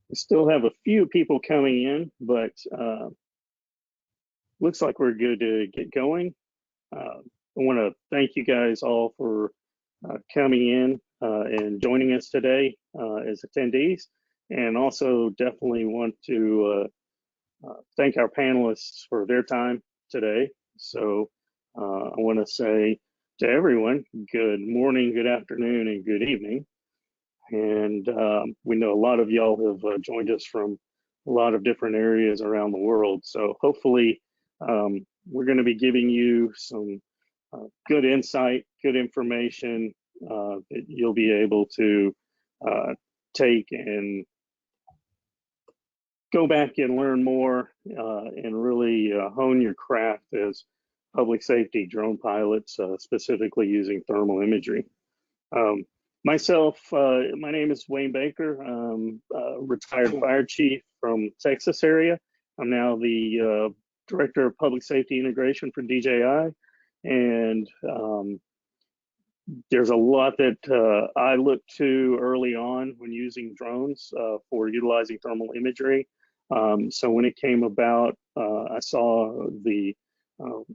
We still have a few people coming in, but looks like we're good to get going. I want to thank you guys all for coming in and joining us today as attendees, and also definitely want to thank our panelists for their time today. So I want to say to everyone, good morning, good afternoon, and good evening. And we know a lot of y'all have joined us from a lot of different areas around the world. So hopefully we're going to be giving you some good insight, good information that you'll be able to take and go back and learn more and really hone your craft as public safety drone pilots, specifically using thermal imagery. Myself, my name is Wayne Baker. I'm a retired fire chief from Texas area. I'm now the Director of Public Safety Integration for DJI. And there's a lot that I looked to early on when using drones for utilizing thermal imagery. So when it came about, I saw the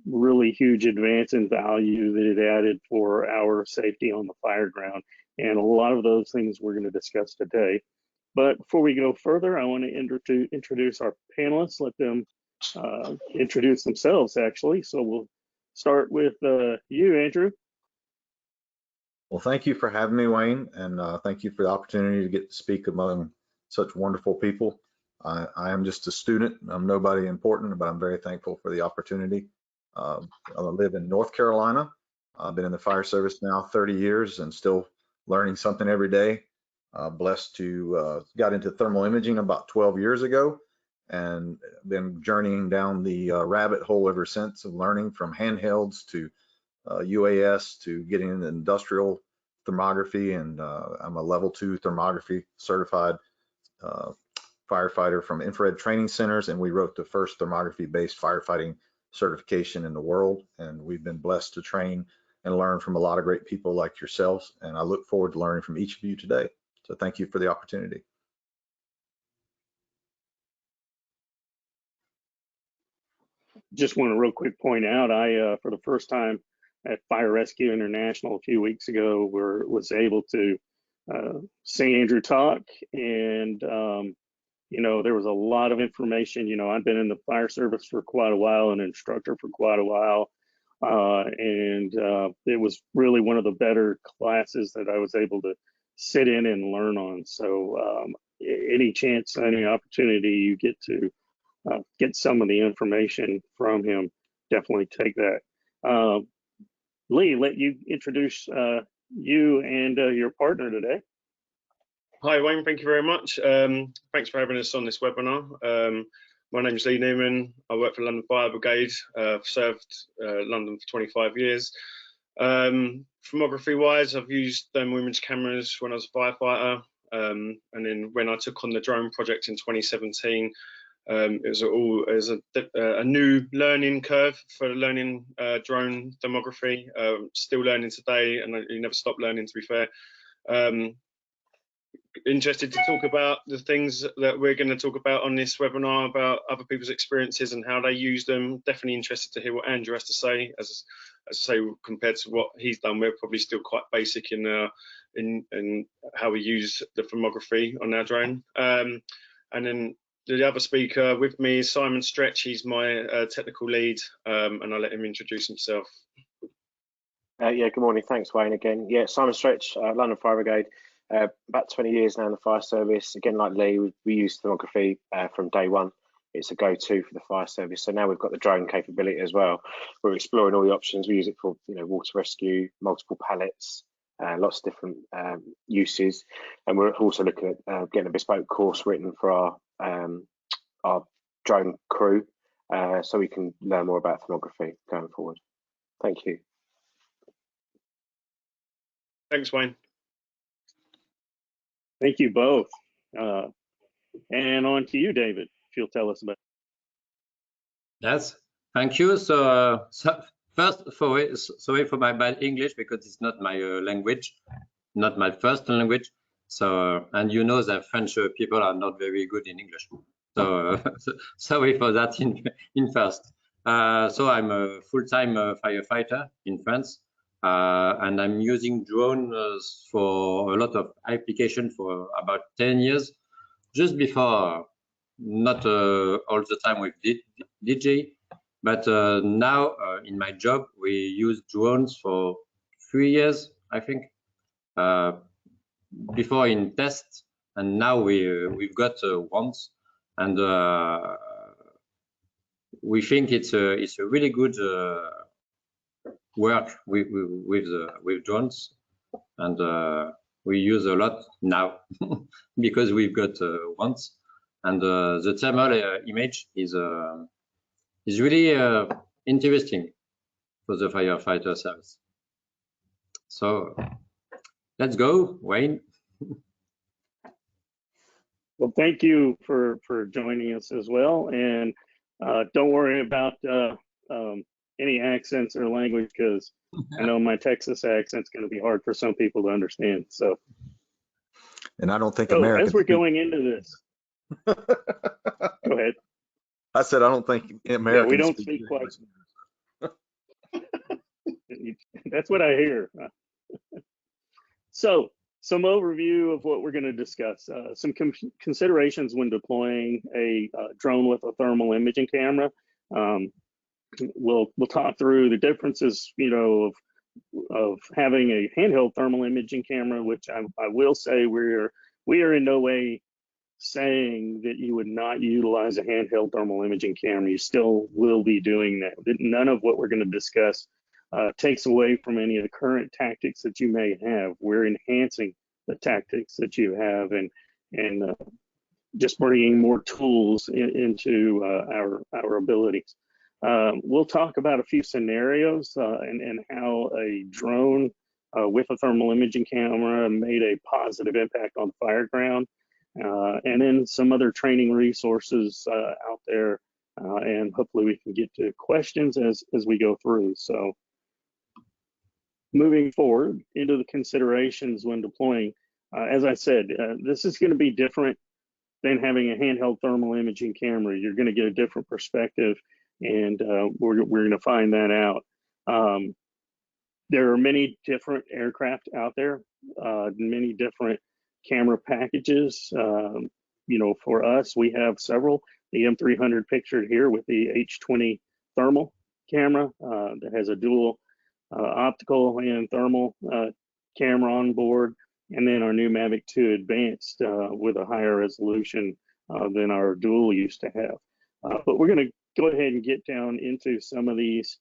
really huge advance in value that it added for our safety on the fire ground. And a lot of those things we're going to discuss today. But before we go further, I want to introduce our panelists, let them introduce themselves, actually. So we'll start with you, Andrew. Well, thank you for having me, Wayne, and thank you for the opportunity to get to speak among such wonderful people. I am just a student. I'm nobody important, but I'm very thankful for the opportunity. I live in North Carolina. I've been in the fire service now 30 years and still learning something every day. Blessed to got into thermal imaging about 12 years ago and been journeying down the rabbit hole ever since of learning from handhelds to UAS to getting into industrial thermography, and I'm a level 2 thermography certified firefighter from Infrared Training Centers, and we wrote the first thermography-based firefighting certification in the world, and we've been blessed to train and learn from a lot of great people like yourselves, and I look forward to learning from each of you today. So thank you for the opportunity. Just want to real quick point out, I, for the first time at Fire Rescue International a few weeks ago, was able to see Andrew talk, and you know, there was a lot of information. You know, I've been in the fire service for quite a while, an instructor for quite a while, and it was really one of the better classes that I was able to sit in and learn on. So any chance, any opportunity you get to get some of the information from him, definitely take that. Lee, let you introduce you and your partner today. Hi, Wayne. Thank you very much. Thanks for having us on this webinar. My name is Lee Newman. I work for London Fire Brigade. I've served London for 25 years. Thermography-wise, I've used thermal image cameras when I was a firefighter, and then when I took on the drone project in 2017, it was a new learning curve for learning drone thermography. Still learning today, and you never stop learning, to be fair. Interested to talk about the things that we're going to talk about on this webinar, about other people's experiences and how they use them. Definitely interested to hear what Andrew has to say. As I say, compared to what he's done, we're probably still quite basic in how we use the thermography on our drone. And then the other speaker with me is Simon Stretch. He's my technical lead, and I'll let him introduce himself. Yeah, good morning. Thanks, Wayne, again. Yeah, Simon Stretch, London Fire Brigade. About 20 years now in the fire service. Again, like Lee, we use thermography from day one. It's a go-to for the fire service. So now we've got the drone capability as well. We're exploring all the options. We use it for, you know, water rescue, multiple pallets, lots of different uses. And we're also looking at getting a bespoke course written for our drone crew, so we can learn more about thermography going forward. Thank you. Thanks, Wayne. Thank you both. And on to you, David, if you'll tell us about it. Yes, thank you. So, first, sorry for my bad English, because it's not my language, not my first language. So, and you know that French people are not very good in English. So sorry for that in first. So I'm a full-time firefighter in France, and I'm using drones for a lot of application for about 10 years. Just before, not all the time with DJ, but now in my job we use drones for 3 years, I think. Before in tests, and now we've got ones, and we think it's a really good work with drones, and we use a lot now because we've got ones, and the thermal image is really interesting for the firefighter service. So let's go, Wayne. Well, thank you for joining us as well, and don't worry about any accents or language, because I know my Texas accent's going to be hard for some people to understand. So, And I don't think so Americans. as we're going into this, go ahead. I said I don't think Americans. Yeah, we don't speak quite. That's what I hear. So, some overview of what we're going to discuss. Some considerations when deploying a drone with a thermal imaging camera. We'll talk through the differences, of having a handheld thermal imaging camera, which I will say we are in no way saying that you would not utilize a handheld thermal imaging camera. You still will be doing that. None of what we're going to discuss takes away from any of the current tactics that you may have. We're enhancing the tactics that you have, and just bringing more tools into our abilities. We'll talk about a few scenarios and how a drone with a thermal imaging camera made a positive impact on the fire ground, and then some other training resources out there, and hopefully we can get to questions as we go through. So moving forward into the considerations when deploying, as I said, this is going to be different than having a handheld thermal imaging camera. You're going to get a different perspective, and we're going to find that out. There are many different aircraft out there, many different camera packages. For us, we have several. The M300 pictured here with the H20 thermal camera that has a dual optical and thermal camera on board, and then our new Mavic 2 Advanced with a higher resolution than our dual used to have. But we're going to go ahead and get down into some of these,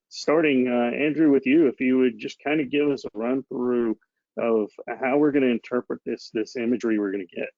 starting, Andrew, with you, if you would just kind of give us a run through of how we're going to interpret this imagery we're going to get.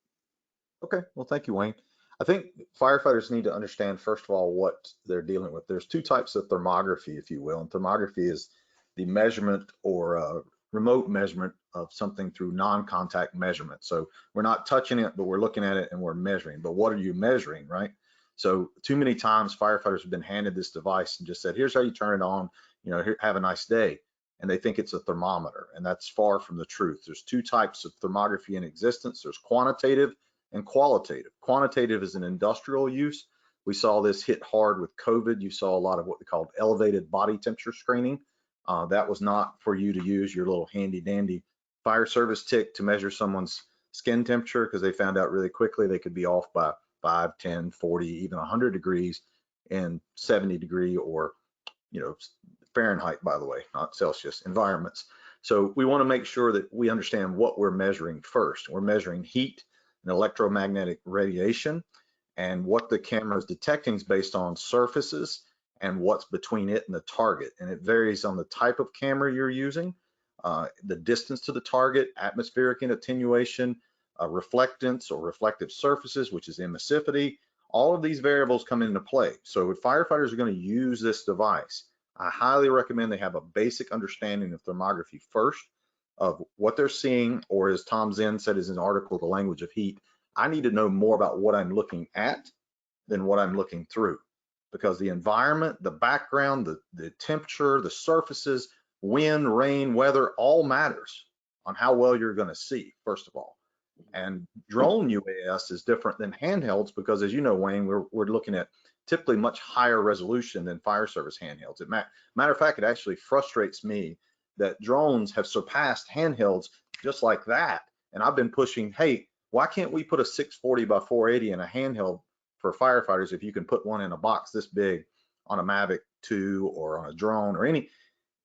Okay, well, thank you, Wayne. I think firefighters need to understand, first of all, what they're dealing with. There's two types of thermography, if you will. And thermography is the measurement or remote measurement of something through non-contact measurement. So we're not touching it, but we're looking at it and we're measuring. But what are you measuring, right? So too many times firefighters have been handed this device and just said, here's how you turn it on, here, have a nice day. And they think it's a thermometer, and that's far from the truth. There's two types of thermography in existence. There's quantitative and qualitative. Quantitative is an industrial use. We saw this hit hard with COVID. You saw a lot of what we called elevated body temperature screening. That was not for you to use your little handy dandy fire service tick to measure someone's skin temperature, because they found out really quickly they could be off by 5, 10, 40, even 100 degrees in 70 degree or, Fahrenheit, by the way, not Celsius environments. So we want to make sure that we understand what we're measuring first. We're measuring heat and electromagnetic radiation, and what the camera is detecting is based on surfaces and what's between it and the target. And it varies on the type of camera you're using, the distance to the target, atmospheric attenuation, reflectance or reflective surfaces, which is emissivity. All of these variables come into play. So if firefighters are going to use this device, I highly recommend they have a basic understanding of thermography first, of what they're seeing, or as Tom Zen said in his article, The Language of Heat, I need to know more about what I'm looking at than what I'm looking through, because the environment, the background, the temperature, the surfaces, wind, rain, weather, all matters. on how well you're going to see, first of all. And drone UAS is different than handhelds because, as you know, Wayne, we're looking at typically much higher resolution than fire service handhelds. Matter of fact, it actually frustrates me that drones have surpassed handhelds just like that. And I've been pushing, hey, why can't we put a 640 by 480 in a handheld for firefighters if you can put one in a box this big on a Mavic 2 or on a drone or any?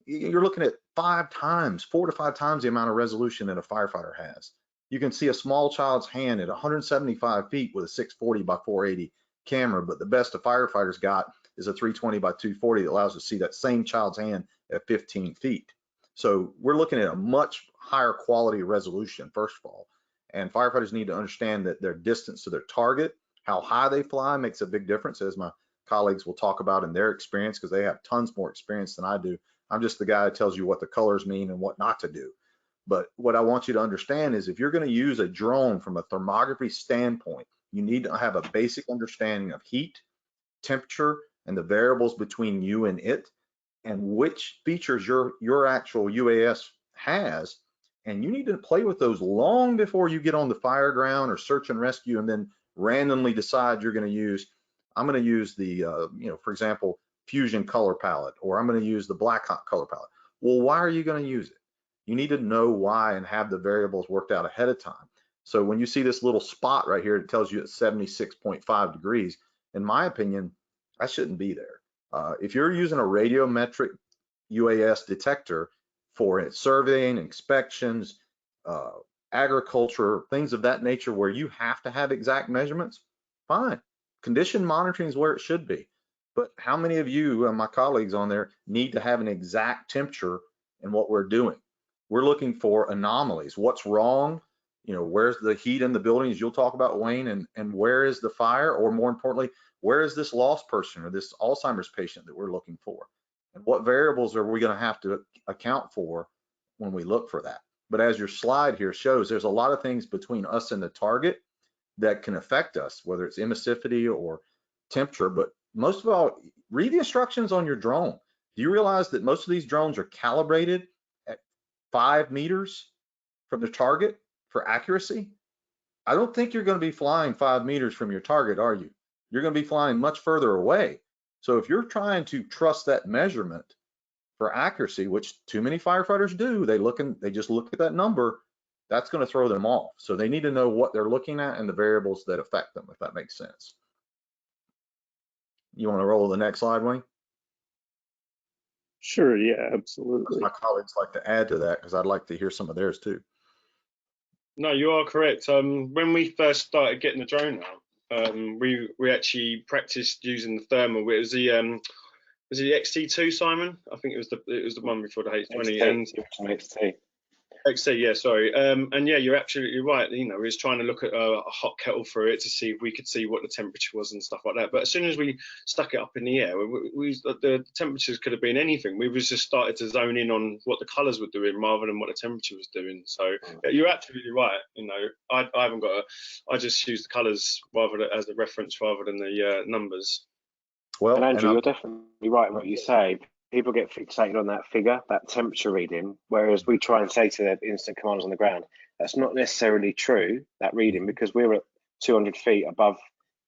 You're looking at 4 to 5 times the amount of resolution that a firefighter has. You can see a small child's hand at 175 feet with a 640 by 480 camera, but the best a firefighter's got is a 320 by 240 that allows us to see that same child's hand at 15 feet. So we're looking at a much higher quality resolution, first of all. And firefighters need to understand that their distance to their target, how high they fly, makes a big difference, as my colleagues will talk about in their experience, because they have tons more experience than I do. I'm just the guy that tells you what the colors mean and what not to do. But what I want you to understand is if you're going to use a drone from a thermography standpoint, you need to have a basic understanding of heat, temperature, and the variables between you and it, and which features your actual UAS has. And you need to play with those long before you get on the fire ground or search and rescue and then randomly decide you're going to use, I'm going to use the, for example, Fusion color palette, or I'm going to use the Blackhawk color palette. Well, why are you going to use it? You need to know why and have the variables worked out ahead of time. So when you see this little spot right here, it tells you it's 76.5 degrees. In my opinion, that shouldn't be there. If you're using a radiometric UAS detector for surveying, inspections, agriculture, things of that nature where you have to have exact measurements, fine. Condition monitoring is where it should be. But how many of you and my colleagues on there need to have an exact temperature in what we're doing? We're looking for anomalies. What's wrong? Where's the heat in the buildings you'll talk about, Wayne, and where is the fire? Or more importantly, where is this lost person or this Alzheimer's patient that we're looking for? And what variables are we going to have to account for when we look for that? But as your slide here shows, there's a lot of things between us and the target that can affect us, whether it's emissivity or temperature. But most of all, read the instructions on your drone. Do you realize that most of these drones are calibrated at 5 meters from the target for accuracy? I don't think you're going to be flying 5 meters from your target, are you? You're going to be flying much further away. So if you're trying to trust that measurement for accuracy, which too many firefighters do, they just look at that number, that's going to throw them off. So they need to know what they're looking at and the variables that affect them, if that makes sense. You want to roll to the next slide, Wayne? Sure, yeah, absolutely. My colleagues like to add to that because I'd like to hear some of theirs too. No, you are correct. When we first started getting the drone out, we actually practiced using the thermal. It was the XT2, Simon? I think it was the one before the H20. XT. XT, yeah, sorry. And yeah, you're absolutely right. We was trying to look at a hot kettle through it to see if we could see what the temperature was and stuff like that. But as soon as we stuck it up in the air, the temperatures could have been anything. We was just started to zone in on what the colours were doing rather than what the temperature was doing. So yeah, you're absolutely right. I haven't got I just use the colours as a reference rather than the numbers. Well, and Andrew, you're definitely right in what you say. People get fixated on that figure, that temperature reading, whereas we try and say to the incident commanders on the ground, that's not necessarily true, that reading, because we're at 200 feet above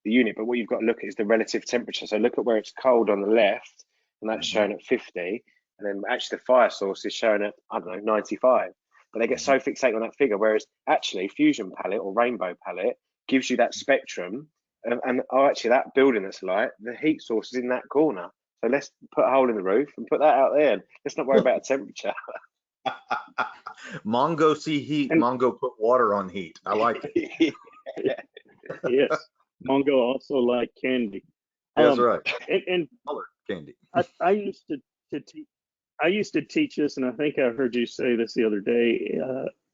the unit. But what you've got to look at is the relative temperature. So look at where it's cold on the left, and that's shown at 50, and then actually the fire source is shown at, 95. But they get so fixated on that figure, whereas actually Fusion palette or Rainbow palette gives you that spectrum. And actually that building that's light, the heat source is in that corner. So let's put a hole in the roof and put that out there. Let's not worry about temperature. Mongo see heat, Mongo put water on heat. I like it. Yes, Mongo also like candy. That's right. And color candy. I used to teach this, and I think I heard you say this the other day,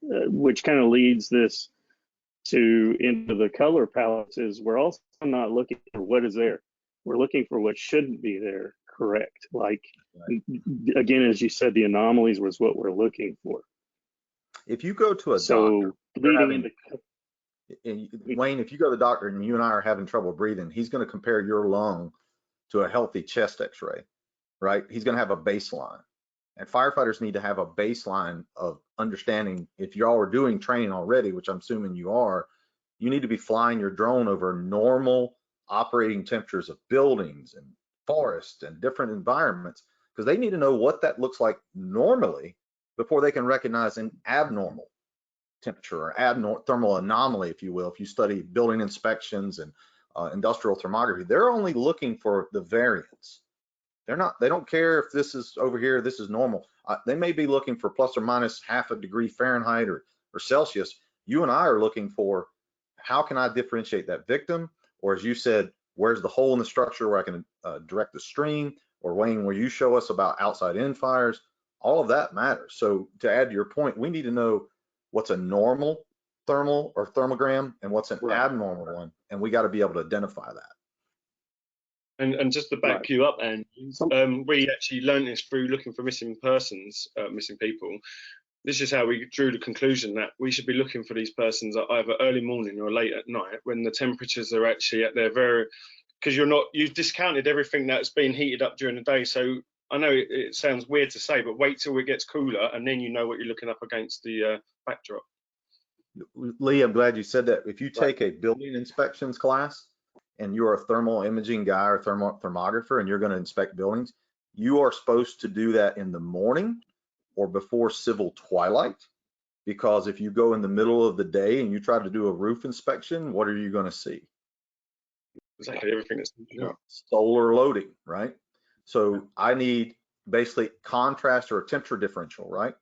which kind of leads this into the color palettes. Is we're also not looking for what is there. We're looking for what shouldn't be there, correct? Like, again, as you said, the anomalies was what we're looking for. If you go to a doctor, Wayne, if you go to the doctor and you and I are having trouble breathing, he's going to compare your lung to a healthy chest x-ray, right? He's going to have a baseline. And firefighters need to have a baseline of understanding. If y'all are doing training already, which I'm assuming you are, you need to be flying your drone over normal operating temperatures of buildings and forests and different environments, because they need to know what that looks like normally before they can recognize an abnormal temperature or abnormal thermal anomaly, if you will. If you study building inspections and industrial thermography, they're only looking for the variance. They don't care if this is over here, this is normal. They may be looking for plus or minus half a degree Fahrenheit or Celsius. You and I are looking for, how can I differentiate that victim? Or as you said, where's the hole in the structure where I can direct the stream? Or Wayne, where you show us about outside in fires, all of that matters. So to add to your point, we need to know what's a normal thermal or thermogram and what's an abnormal one. And we got to be able to identify that. And just to back you up, and we actually learned this through looking for missing persons, missing people. This is how we drew the conclusion that we should be looking for these persons at either early morning or late at night, when the temperatures are actually at their very, because you've discounted everything that's been heated up during the day. So I know it sounds weird to say, but wait till it gets cooler and then you know what you're looking up against the backdrop. Lee, I'm glad you said that. If you take a building inspections class and you're a thermal imaging guy or thermographer and you're going to inspect buildings, you are supposed to do that in the morning or before civil twilight, because if you go in the middle of the day and you try to do a roof inspection, what are you going to see? Exactly everything that's solar loading, right? So I need basically contrast or a temperature differential, right?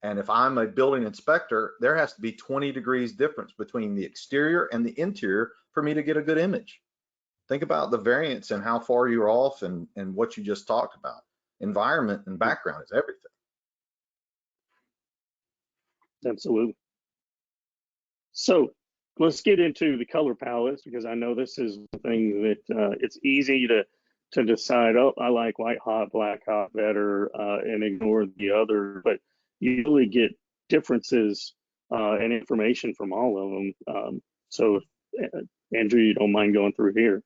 And if I'm a building inspector, there has to be 20 degrees difference between the exterior and the interior for me to get a good image. Think about the variance and how far you're off and what you just talked about. Environment and background is everything. Absolutely. So let's get into the color palettes, because I know this is the thing that it's easy to decide, oh, I like white hot, black hot better, and ignore the other, but you really get differences and information from all of them. So Andrew, you don't mind going through here?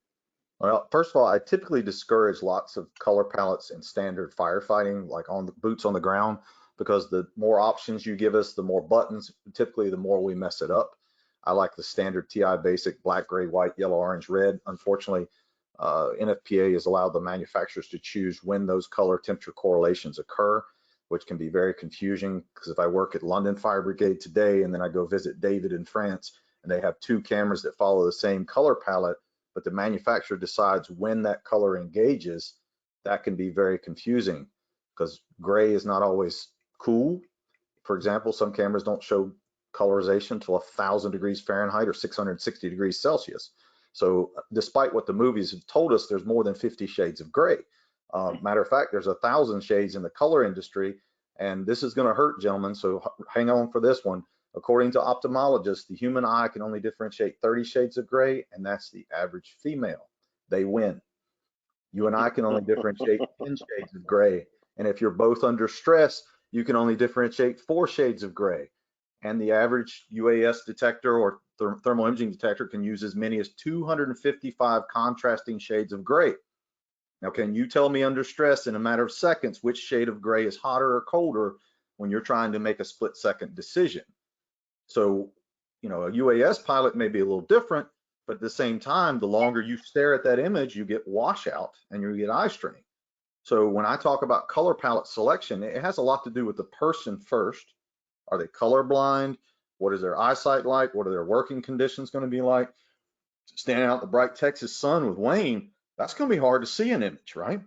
Well, first of all, I typically discourage lots of color palettes in standard firefighting, like on the boots on the ground, because the more options you give us, the more buttons, typically the more we mess it up. I like the standard TI basic black, gray, white, yellow, orange, red. Unfortunately, NFPA has allowed the manufacturers to choose when those color temperature correlations occur, which can be very confusing, because if I work at London Fire Brigade today and then I go visit David in France and they have two cameras that follow the same color palette, but the manufacturer decides when that color engages, that can be very confusing, because gray is not always cool. For example, some cameras don't show colorization until 1,000 degrees Fahrenheit or 660 degrees Celsius. So despite what the movies have told us, there's more than 50 shades of gray. Matter of fact, there's 1,000 shades in the color industry, and this is going to hurt, gentlemen, so hang on for this one. According to ophthalmologists, the human eye can only differentiate 30 shades of gray, and that's the average female. They win. You and I can only differentiate 10 shades of gray, and if you're both under stress, you can only differentiate 4 shades of gray. And the average UAS detector or thermal imaging detector can use as many as 255 contrasting shades of gray. Now, can you tell me under stress in a matter of seconds which shade of gray is hotter or colder when you're trying to make a split-second decision? So, you know, a UAS pilot may be a little different, but at the same time, the longer you stare at that image, you get washout and you get eye strain. So when I talk about color palette selection, it has a lot to do with the person first. Are they colorblind? What is their eyesight like? What are their working conditions going to be like? Standing out in the bright Texas sun with Wayne, that's going to be hard to see an image, right?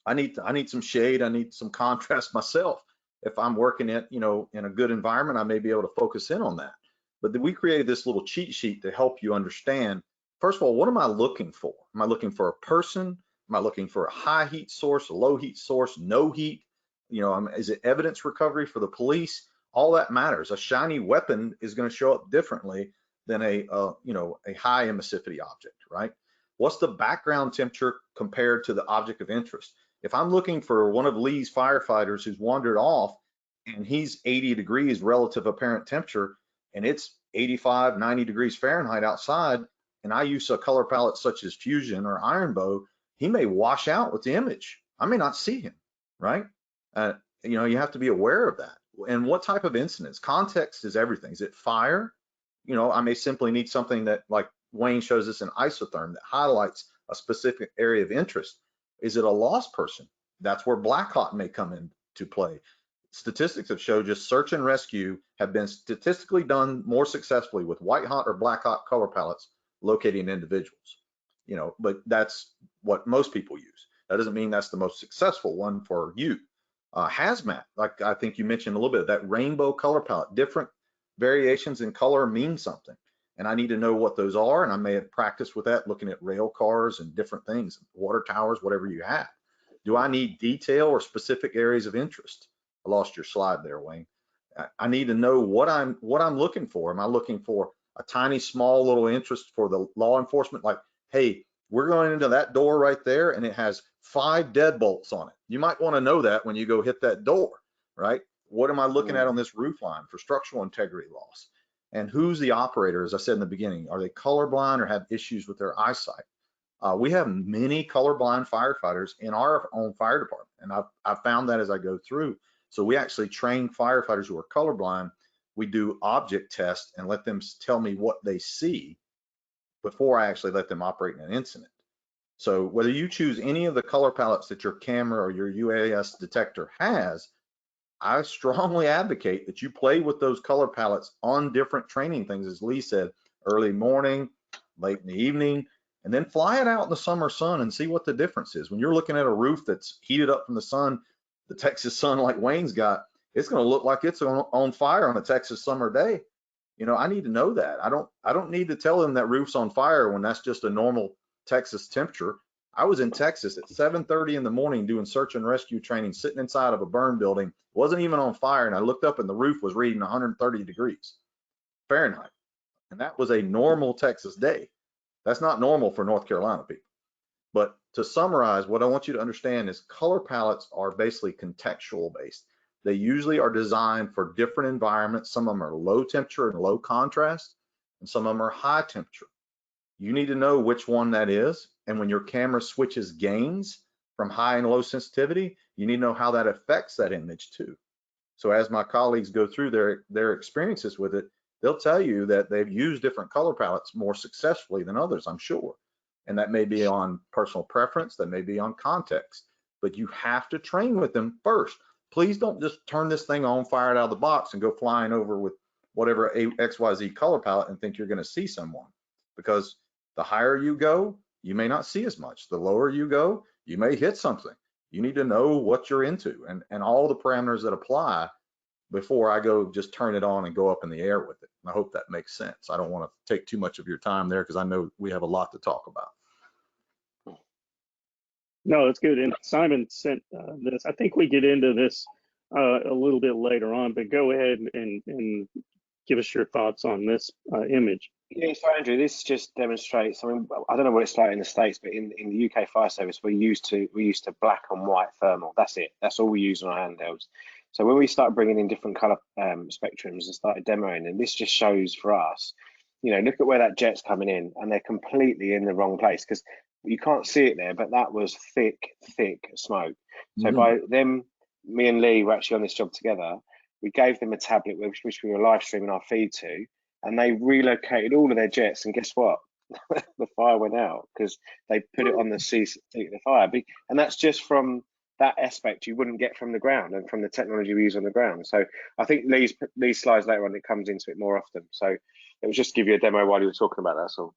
I need some shade. I need some contrast myself. If I'm working at, you know, in a good environment, I may be able to focus in on that. But then we created this little cheat sheet to help you understand, first of all, what am I looking for? Am I looking for a person? Am I looking for a high heat source, a low heat source, no heat? You know, is it evidence recovery for the police? All that matters. A shiny weapon is going to show up differently than a high emissivity object, right? What's the background temperature compared to the object of interest? If I'm looking for one of Lee's firefighters who's wandered off and he's 80 degrees relative apparent temperature and it's 85, 90 degrees Fahrenheit outside, and I use a color palette such as Fusion or Iron Bow, he may wash out with the image. I may not see him, right? You know, you have to be aware of that. And what type of incidents? Context is everything. Is it fire? You know, I may simply need something that, like Wayne shows us, an isotherm that highlights a specific area of interest. Is it a lost person? That's where black hot may come into play. Statistics have showed just search and rescue have been statistically done more successfully with white hot or black hot color palettes locating individuals. You know, but that's what most people use. That doesn't mean that's the most successful one for you. Hazmat, like I think you mentioned a little bit, that rainbow color palette, different variations in color mean something. And I need to know what those are. And I may have practiced with that, looking at rail cars and different things, water towers, whatever you have. Do I need detail or specific areas of interest? I lost your slide there, Wayne. I need to know what I'm looking for. Am I looking for a tiny, small little interest for the law enforcement? Like, hey, we're going into that door right there and it has 5 deadbolts on it. You might want to know that when you go hit that door, right? What am I looking at on this roof line for structural integrity loss? And who's the operator? As I said in the beginning, are they colorblind or have issues with their eyesight? We have many colorblind firefighters in our own fire department, and I've found that as I go through. So we actually train firefighters who are colorblind. We do object tests and let them tell me what they see before I actually let them operate in an incident. So whether you choose any of the color palettes that your camera or your UAS detector has, I strongly advocate that you play with those color palettes on different training things, as Lee said, early morning, late in the evening, and then fly it out in the summer sun and see what the difference is. When you're looking at a roof that's heated up from the sun, the Texas sun like Wayne's got, it's going to look like it's on fire on a Texas summer day. You know, I need to know that. I don't need to tell them that roof's on fire when that's just a normal Texas temperature. I was in Texas at 7:30 in the morning doing search and rescue training, sitting inside of a burn building, wasn't even on fire, and I looked up and the roof was reading 130 degrees Fahrenheit. And that was a normal Texas day. That's not normal for North Carolina people. But to summarize, what I want you to understand is color palettes are basically contextual based. They usually are designed for different environments. Some of them are low temperature and low contrast, and some of them are high temperature. You need to know which one that is. And when your camera switches gains from high and low sensitivity, you need to know how that affects that image too. So as my colleagues go through their experiences with it, they'll tell you that they've used different color palettes more successfully than others, I'm sure. And that may be on personal preference, that may be on context, but you have to train with them first. Please don't just turn this thing on, fire it out of the box, and go flying over with whatever XYZ color palette and think you're going to see someone. Because the higher you go, you may not see as much. The lower you go, you may hit something. You need to know what you're into and all the parameters that apply before I go just turn it on and go up in the air with it. I hope that makes sense. I don't want to take too much of your time there because I know we have a lot to talk about. No, it's good. And Simon sent this. I think we get into this a little bit later on, but go ahead and give us your thoughts on this image. Yeah, so Andrew, this just demonstrates. I mean, I don't know what it's like in the States, but in the UK fire service, we're used to black and white thermal. That's it. That's all we use on our handhelds. So when we start bringing in different color spectrums and started demoing, and this just shows for us, you know, look at where that jet's coming in, and they're completely in the wrong place because you can't see it there, but that was thick smoke. So by them, me and Lee were actually on this job together. We gave them a tablet which we were live streaming our feed to, and they relocated all of their jets. And guess what? The fire went out because they put it on the seat of the fire. And that's just from that aspect you wouldn't get from the ground and from the technology we use on the ground. So I think Lee's slides later on, it comes into it more often. So it was just to give you a demo while you were talking about that. So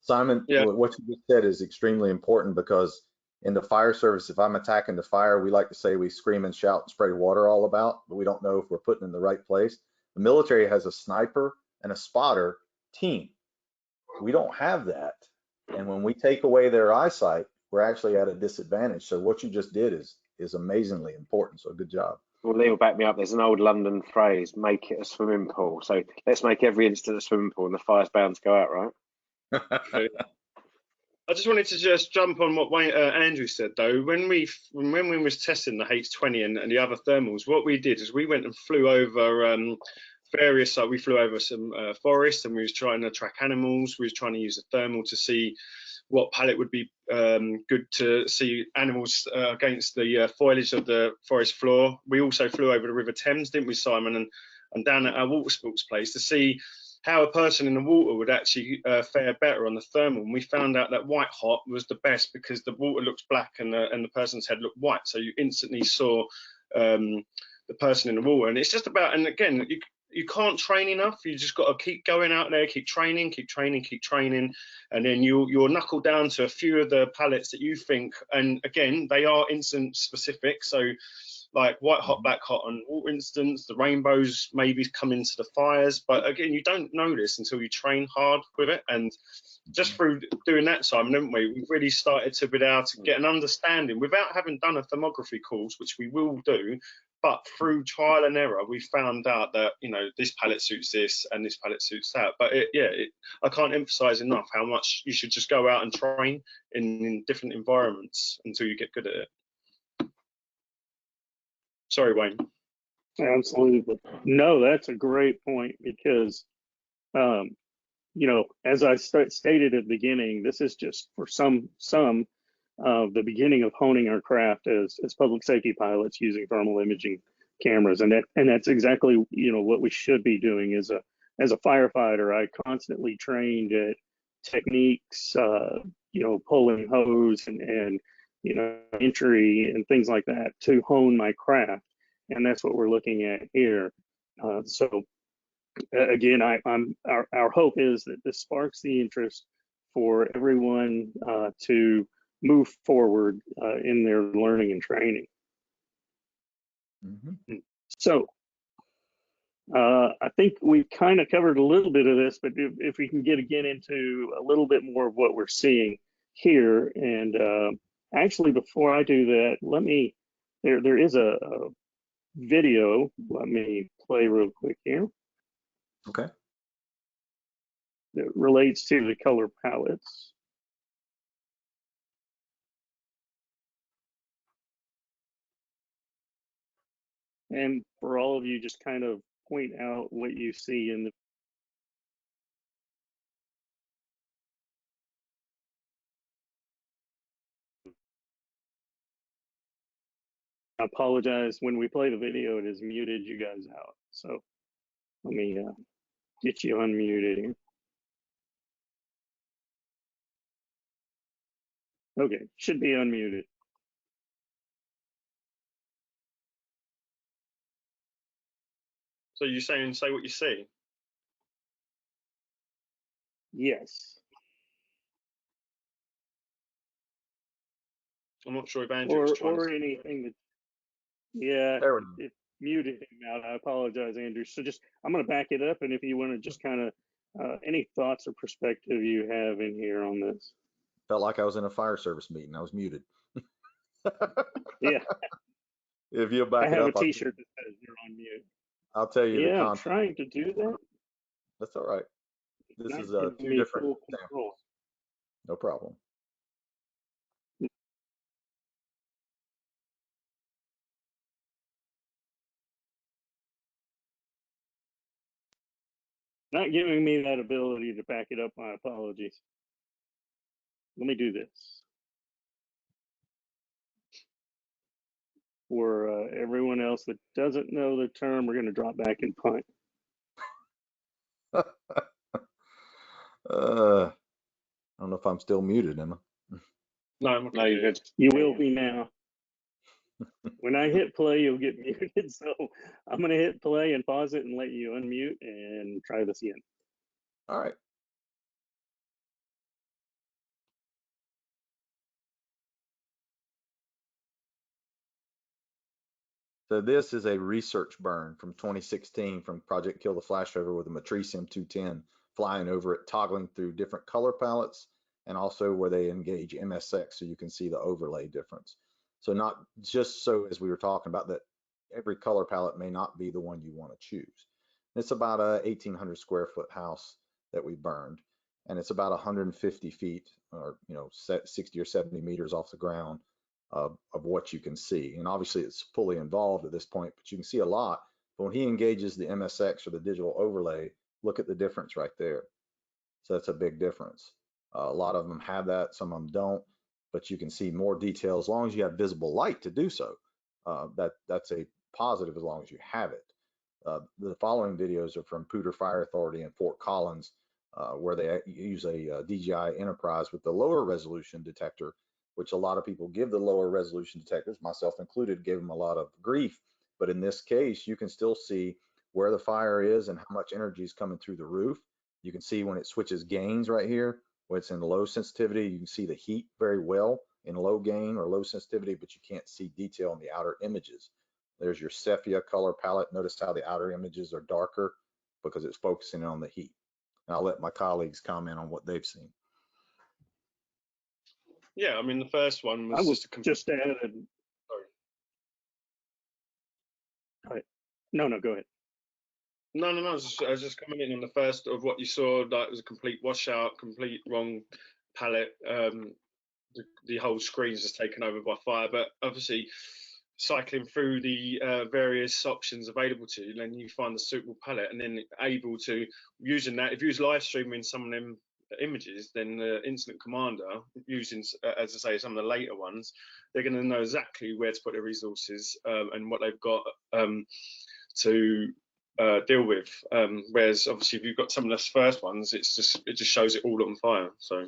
Simon, what you just said is extremely important because in the fire service, if I'm attacking the fire, we like to say we scream and shout and spray water all about, but we don't know if we're putting in the right place. The military has a sniper and a spotter team. We don't have that. And when we take away their eyesight, we're actually at a disadvantage. So what you just did is amazingly important. So good job. Well, Lee will back me up. There's an old London phrase, make it a swimming pool. So let's make every incident a swimming pool and the fire's bound to go out, right? Okay. I just wanted to just jump on what Andrew said though. When we was testing the H20 and the other thermals, what we did is we went and flew over various, we flew over some forest, and we was trying to track animals. We was trying to use the thermal to see what palette would be good to see animals against the foliage of the forest floor. We also flew over the River Thames, didn't we, Simon, and down at our water sports place to see how a person in the water would actually fare better on the thermal. And we found out that white hot was the best because the water looks black and the person's head looked white. So you instantly saw the person in the water. And it's just about, and again, you can't train enough. You just got to keep going out there, keep training, and then you'll knuckle down to a few of the palettes that you think. And again, they are instance specific. So like white hot, black hot, and water instance, the rainbows maybe come into the fires. But again, you don't know this until you train hard with it. And just through doing that, Simon, haven't we? We've really started to be able to get an understanding without having done a thermography course, which we will do. But through trial and error, we found out that, you know, this palette suits this and this palette suits that. But I can't emphasize enough how much you should just go out and train in different environments until you get good at it. Sorry, Wayne. Absolutely. No, that's a great point because, you know, as I stated at the beginning, this is just for some of the beginning of honing our craft as public safety pilots using thermal imaging cameras, and that's exactly, you know, what we should be doing as a firefighter. I constantly trained at techniques, you know, pulling hose and you know, entry and things like that to hone my craft, and that's what we're looking at here. So again, our hope is that this sparks the interest for everyone to move forward in their learning and training. Mm-hmm. So I think we've kind of covered a little bit of this, but if we can get again into a little bit more of what we're seeing here. And actually, before I do that, there is a video. Let me play real quick here. Okay. That relates to the color palettes. And for all of you, just kind of point out what you see in the I apologize, when we play the video, it has muted you guys out. So let me get you unmuted here. Okay, should be unmuted. So you're saying say what you see? Yes. I'm not sure if Andrew was trying Or to... anything that, yeah, There we go. it muted him out. I apologize, Andrew. So just, I'm going to back it up. And if you want to just kind of, any thoughts or perspective you have in here on this. Felt like I was in a fire service meeting. I was muted. Yeah. If you'll I back it have up, a t-shirt that says you're on mute. I'll tell you the Yeah, I'm content. trying to do that. That's all right. This Not is giving two me different full samples. control. No problem. Not giving me that ability to back it up. My apologies. Let me do this. For everyone else that doesn't know the term, we're going to drop back and punt. I don't know if I'm still muted, am I? No, No, you're good. You will be now. When I hit play, you'll get muted. So I'm going to hit play and pause it and let you unmute and try this again. All right. So this is a research burn from 2016 from Project Kill the Flashover with a Matrice M210 flying over it, toggling through different color palettes, and also where they engage MSX so you can see the overlay difference. So not just so, as we were talking about, that every color palette may not be the one you want to choose. It's about a 1,800 square foot house that we burned, and it's about 150 feet or 60 or 70 meters off the ground of what you can see. And obviously it's fully involved at this point, but you can see a lot But when he engages the MSX or the digital overlay, look at the difference right there. So that's a big difference. A lot of them have that, some of them don't, but you can see more detail as long as you have visible light to do so. That's a positive as long as you have it. The following videos are from Poudre Fire Authority in Fort Collins, where they use a DJI Enterprise with the lower resolution detector, which a lot of people give the lower resolution detectors, myself included, gave them a lot of grief. But in this case, you can still see where the fire is and how much energy is coming through the roof. You can see when it switches gains right here, when it's in low sensitivity, you can see the heat very well in low gain or low sensitivity, but you can't see detail in the outer images. There's your sepia color palette. Notice how the outer images are darker because it's focusing on the heat. And I'll let my colleagues comment on what they've seen. Yeah, I mean, the first one was I was just a just added. Sorry. Right. No, go ahead. No. I was just commenting on the first of what you saw. Like, it was a complete washout, complete wrong palette. The whole screen's just taken over by fire. But obviously, cycling through the various options available to you, then you find the suitable palette, and then able to using that. If you was live streaming some of them images, then the incident commander, using, as I say, some of the later ones, they're going to know exactly where to put their resources and what they've got to deal with. Whereas obviously, if you've got some of the first ones, it just shows it all on fire. So.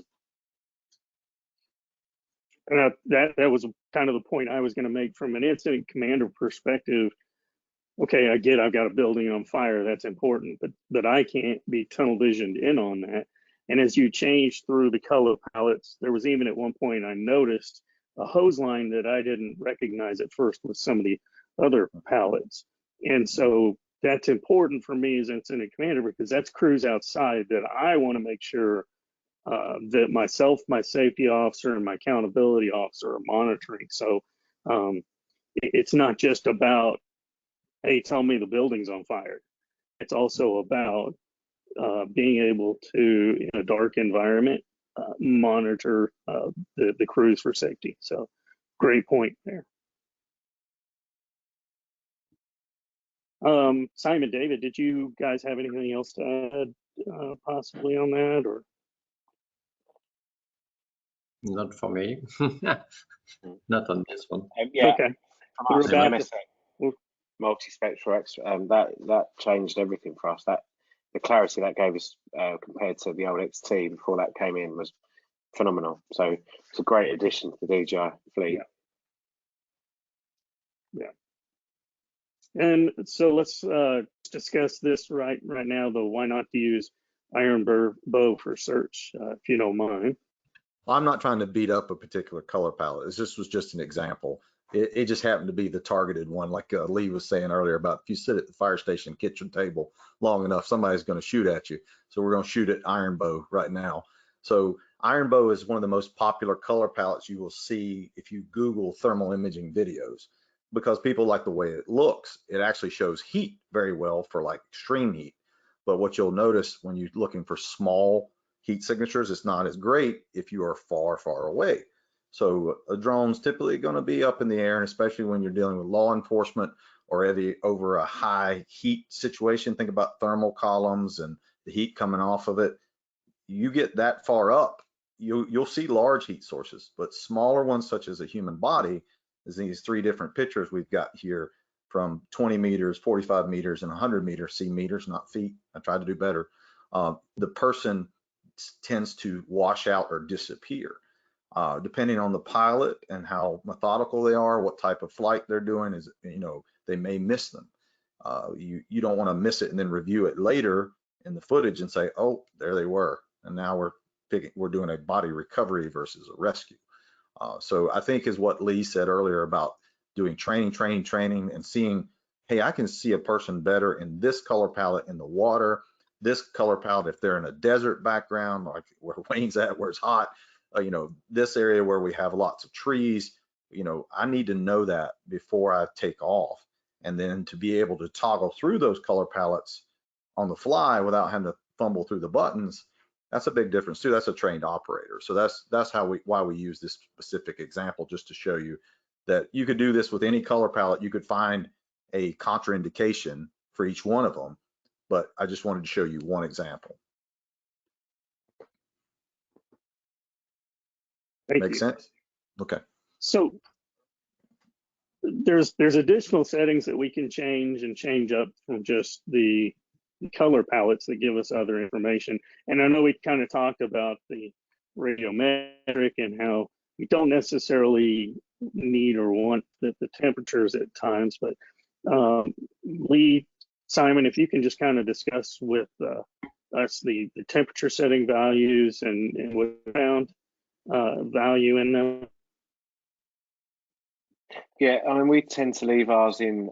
And that was kind of the point I was going to make from an incident commander perspective. Okay, I get I've got a building on fire, that's important, but I can't be tunnel visioned in on that. And as you change through the color palettes, there was even at one point I noticed a hose line that I didn't recognize at first with some of the other palettes. And so that's important for me as incident commander, because that's crews outside that I want to make sure that myself, my safety officer, and my accountability officer are monitoring. So it's not just about, hey, tell me the building's on fire. It's also about being able to, in a dark environment, monitor the crews for safety. So great point there. Simon, David, did you guys have anything else to add possibly on that, or? Not for me. Not on this one. Yeah, Okay. from us, About MSX, multispectral X, that changed everything for us. That the clarity that gave us compared to the old XT before that came in was phenomenal. So it's a great addition to the DJI fleet. Yeah. And so let's discuss this right now, though. Why not to use Iron Bow for search, if you don't mind? I'm not trying to beat up a particular color palette. This was just an example. It just happened to be the targeted one, like Lee was saying earlier about if you sit at the fire station kitchen table long enough, somebody's going to shoot at you. So we're going to shoot at Iron Bow right now. So Iron Bow is one of the most popular color palettes you will see if you Google thermal imaging videos, because people like the way it looks. It actually shows heat very well for like extreme heat. But what you'll notice when you're looking for small heat signatures, it's not as great if you are far, far away. So a drone's typically going to be up in the air, and especially when you're dealing with law enforcement or over a high heat situation, think about thermal columns and the heat coming off of it. You get that far up, you'll see large heat sources, but smaller ones such as a human body, as these three different pictures we've got here, from 20 meters, 45 meters, and 100 meters, see meters, not feet. I tried to do better. The person tends to wash out or disappear. Depending on the pilot and how methodical they are, what type of flight they're doing, is, they may miss them. You don't want to miss it and then review it later in the footage and say, oh, there they were, and now we're doing a body recovery versus a rescue. So I think is what Lee said earlier about doing training, and seeing, hey, I can see a person better in this color palette in the water, this color palette if they're in a desert background, like where Wayne's at, where it's hot, this area where we have lots of trees. I need to know that before I take off, and then to be able to toggle through those color palettes on the fly without having to fumble through the buttons. That's a big difference too. That's a trained operator. So that's why we use this specific example, just to show you that you could do this with any color palette. You could find a contraindication for each one of them, but I just wanted to show you one example. Thank Make you. sense? Okay. So there's additional settings that we can change and change up from just the color palettes that give us other information. And I know we kind of talked about the radiometric and how we don't necessarily need or want the temperatures at times, but Lee, Simon, if you can just kind of discuss with us the temperature setting values and what we found value in them. Yeah, I mean, we tend to leave ours in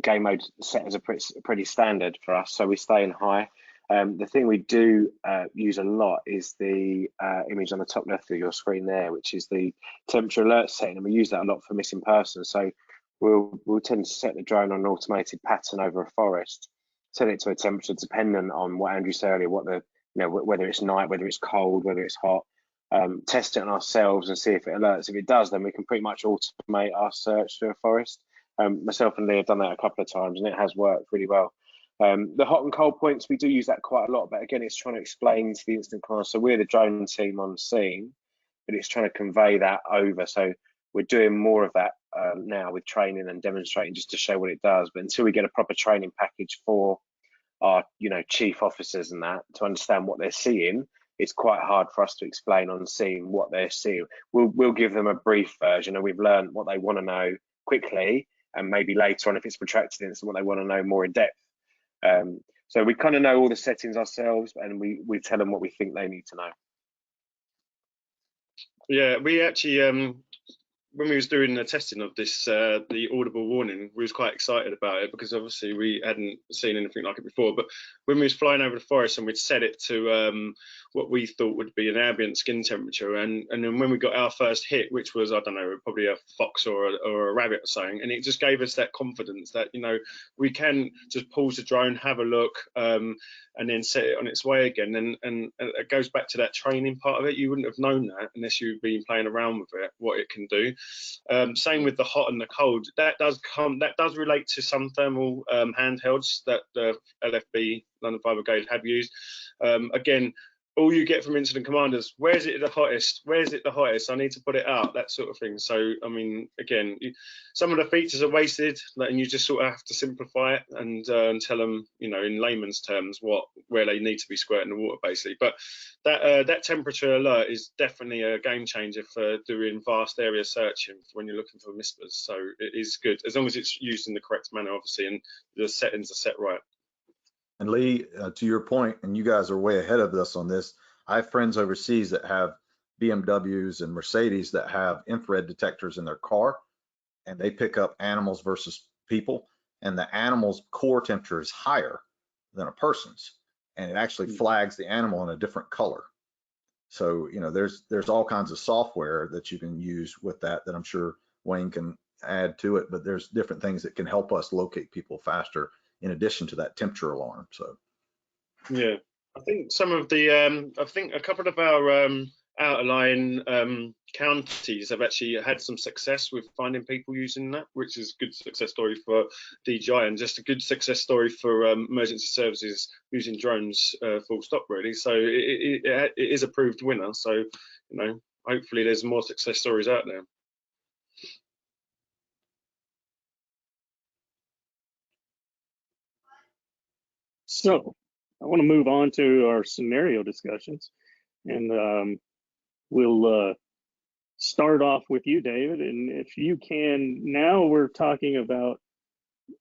game mode set as a pretty standard for us, so we stay in high. The thing we do use a lot is the image on the top left of your screen there, which is the temperature alert setting, and we use that a lot for missing persons. So we'll tend to set the drone on an automated pattern over a forest, set it to a temperature dependent on what Andrew said earlier, what the whether it's night, whether it's cold, whether it's hot. Test it on ourselves and see if it alerts. If it does, then we can pretty much automate our search through a forest. Myself and Lee have done that a couple of times, and it has worked really well. The hot and cold points, we do use that quite a lot, but again, it's trying to explain to the incident commander. So we're the drone team on scene, but it's trying to convey that over. So we're doing more of that now with training and demonstrating just to show what it does. But until we get a proper training package for our, chief officers and that to understand what they're seeing, it's quite hard for us to explain on scene what they're seeing. We'll give them a brief version, and we've learned what they want to know quickly, and maybe later on, if it's protracted incident, what they want to know more in depth. So we kind of know all the settings ourselves, and we tell them what we think they need to know. Yeah, we actually when we was doing the testing of this, the audible warning, we was quite excited about it because obviously we hadn't seen anything like it before. But when we was flying over the forest and we'd set it to what we thought would be an ambient skin temperature, and then when we got our first hit, which was, I don't know, probably a fox or a rabbit or something, and it just gave us that confidence that, we can just pause the drone, have a look, and then set it on its way again. And it goes back to that training part of it. You wouldn't have known that unless you've been playing around with it, what it can do. Same with the hot and the cold. That does relate to some thermal handhelds that the LFB, London Fire Brigade, have used. Again, all you get from incident commanders, where's it the hottest? Where's it the hottest? I need to put it out, that sort of thing. So, I mean, again, some of the features are wasted, and you just sort of have to simplify it and tell them, in layman's terms, where they need to be squirting the water, basically. But that temperature alert is definitely a game changer for doing vast area searching when you're looking for mispers. So it is good, as long as it's used in the correct manner, obviously, and the settings are set right. And Lee, to your point, and you guys are way ahead of us on this, I have friends overseas that have BMWs and Mercedes that have infrared detectors in their car, and they pick up animals versus people, and the animal's core temperature is higher than a person's, and it actually flags the animal in a different color. So, there's all kinds of software that you can use with that I'm sure Wayne can add to it, but there's different things that can help us locate people faster in addition to that temperature alarm. So yeah, I think some of the I think a couple of our outlying counties have actually had some success with finding people using that, which is a good success story for DJI and just a good success story for emergency services using drones, full stop, really. So it is a proved winner. So, hopefully there's more success stories out there. So I want to move on to our scenario discussions, and we'll start off with you, David. And if you can, now we're talking about,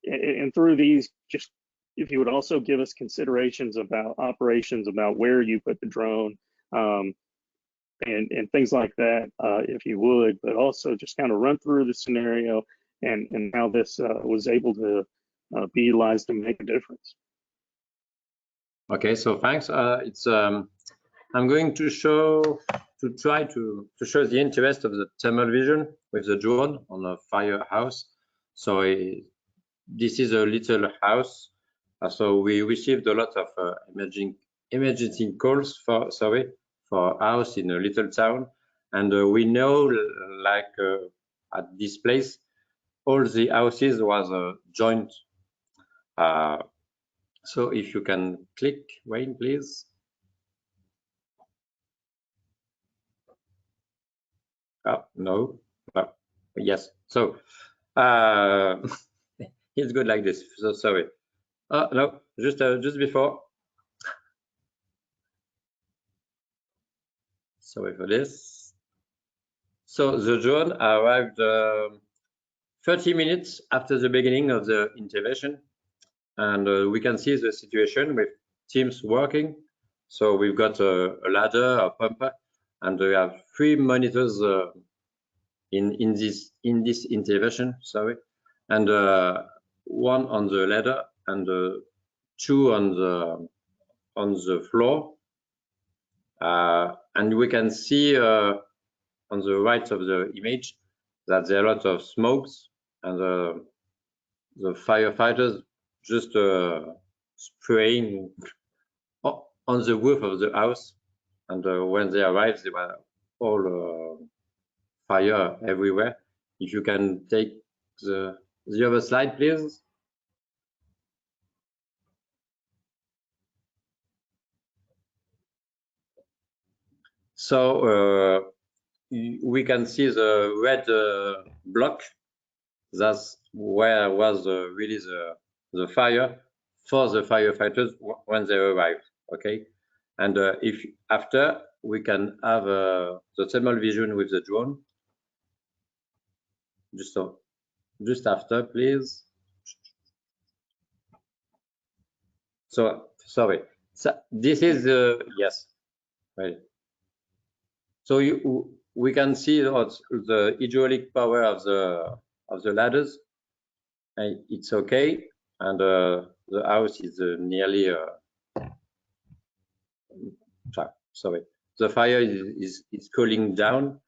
and through these, just if you would also give us considerations about operations, about where you put the drone, and things like that, if you would, but also just kind of run through the scenario and how this was able to be utilized to make a difference. Okay, so thanks. I'm going to try to show the interest of the thermal vision with the drone on a firehouse. So this is a little house. So we received a lot of emergency calls for house in a little town, and we know, like at this place, all the houses was joint. So if you can click, Wayne, please. Oh, no. Oh, yes. So it's good like this. So sorry. Oh, no, just before. Sorry for this. So the drone arrived 30 minutes after the beginning of the intervention, and we can see the situation with teams working. So we've got a ladder, a pumper, and we have 3 monitors in this intervention. Sorry, and 1 on the ladder and 2 on the floor. And we can see on the right of the image that there are a lot of smokes, and the firefighters just spraying on the roof of the house. And when they arrived, they were all fire everywhere. If you can take the other slide, please. So we can see the red block. That's where was really the fire for the firefighters when they arrived. Okay, and if after we can have the thermal vision with the drone. Just after, please. So sorry. So this is yes, right. So we can see the hydraulic power of the ladders. And it's okay, and the house is nearly. Sorry, the fire is cooling down,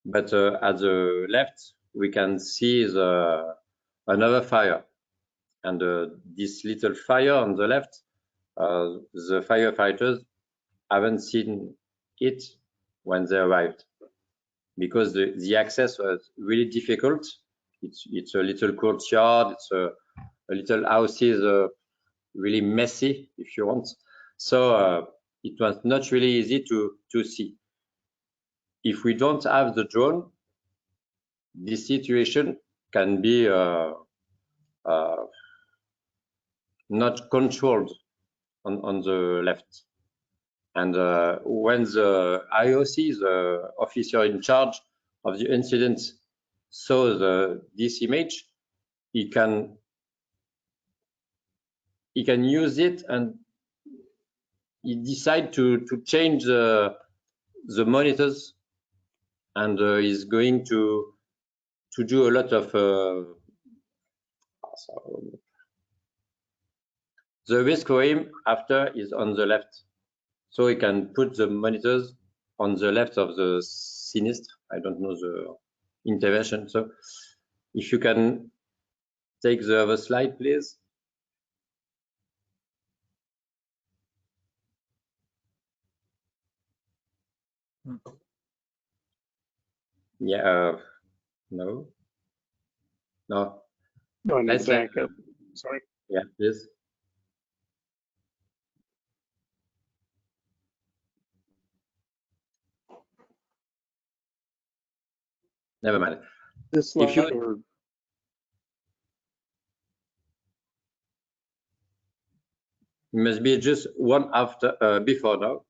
but at the left we can see another fire, and this little fire on the left, the firefighters haven't seen it when they arrived, because the access was really difficult. It's a little courtyard, it's a little houses, really messy, if you want. So it was not really easy to see. If we don't have the drone, this situation can be not controlled on the left. And when the IOC, the officer in charge of the incident, saw this image, he can use it, and he decide to change the monitors, and is going to do a lot of the risk for him after is on the left, so he can put the monitors on the left of the sinistre. I don't know the intervention. So if you can take the other slide, please. Yeah, no. No, I need Let's to back up. Sorry. Yeah, please. Never mind. This If slide you or must be just one after before now.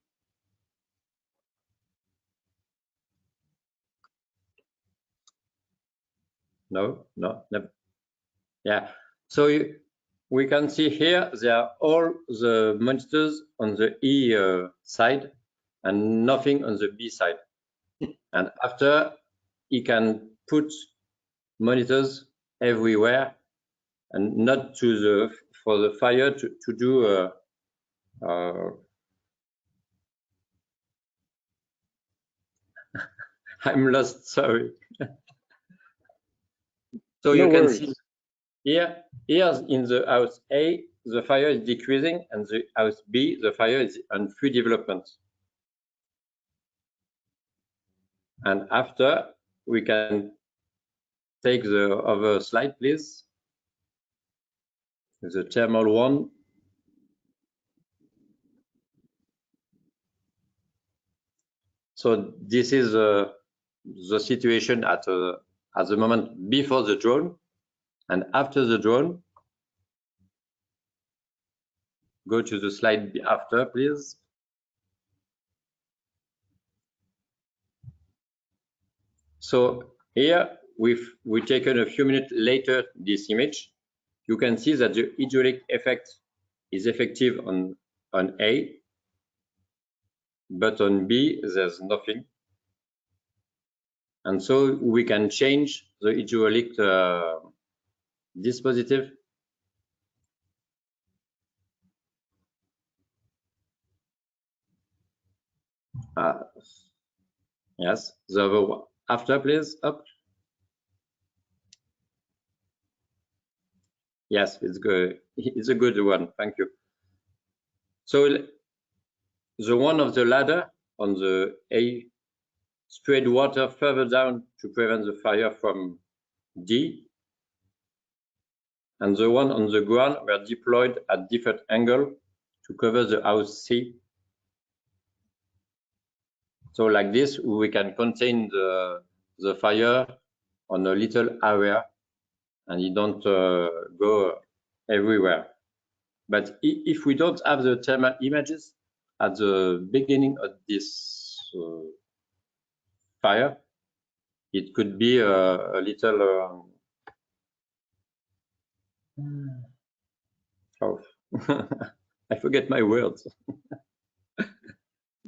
No, never. Yeah. So we can see here they are all the monitors on the E side and nothing on the B side. And after, he can put monitors everywhere, and not for the fire to do I'm lost, sorry. So no you can worries. see here in the house A, the fire is decreasing, and the house B, the fire is on full development. And after, we can take the other slide, please. the thermal one. So this is the situation at the moment before the drone and after the drone. Go to the slide after, please. So here we've taken a few minutes later this image. You can see that the hydraulic effect is effective on A, but on B there's nothing. And so we can change the hydraulic dispositive. Yes, the other one. After, please, up. Yes, it's good. It's a good one. Thank you. So the one of the ladder on the A sprayed water further down to prevent the fire from D, and the one on the ground were deployed at different angle to cover the house C. So like this, we can contain the fire on a little area, and it don't go everywhere. But if we don't have the thermal images at the beginning of this fire, it could be a little oh, I forget my words.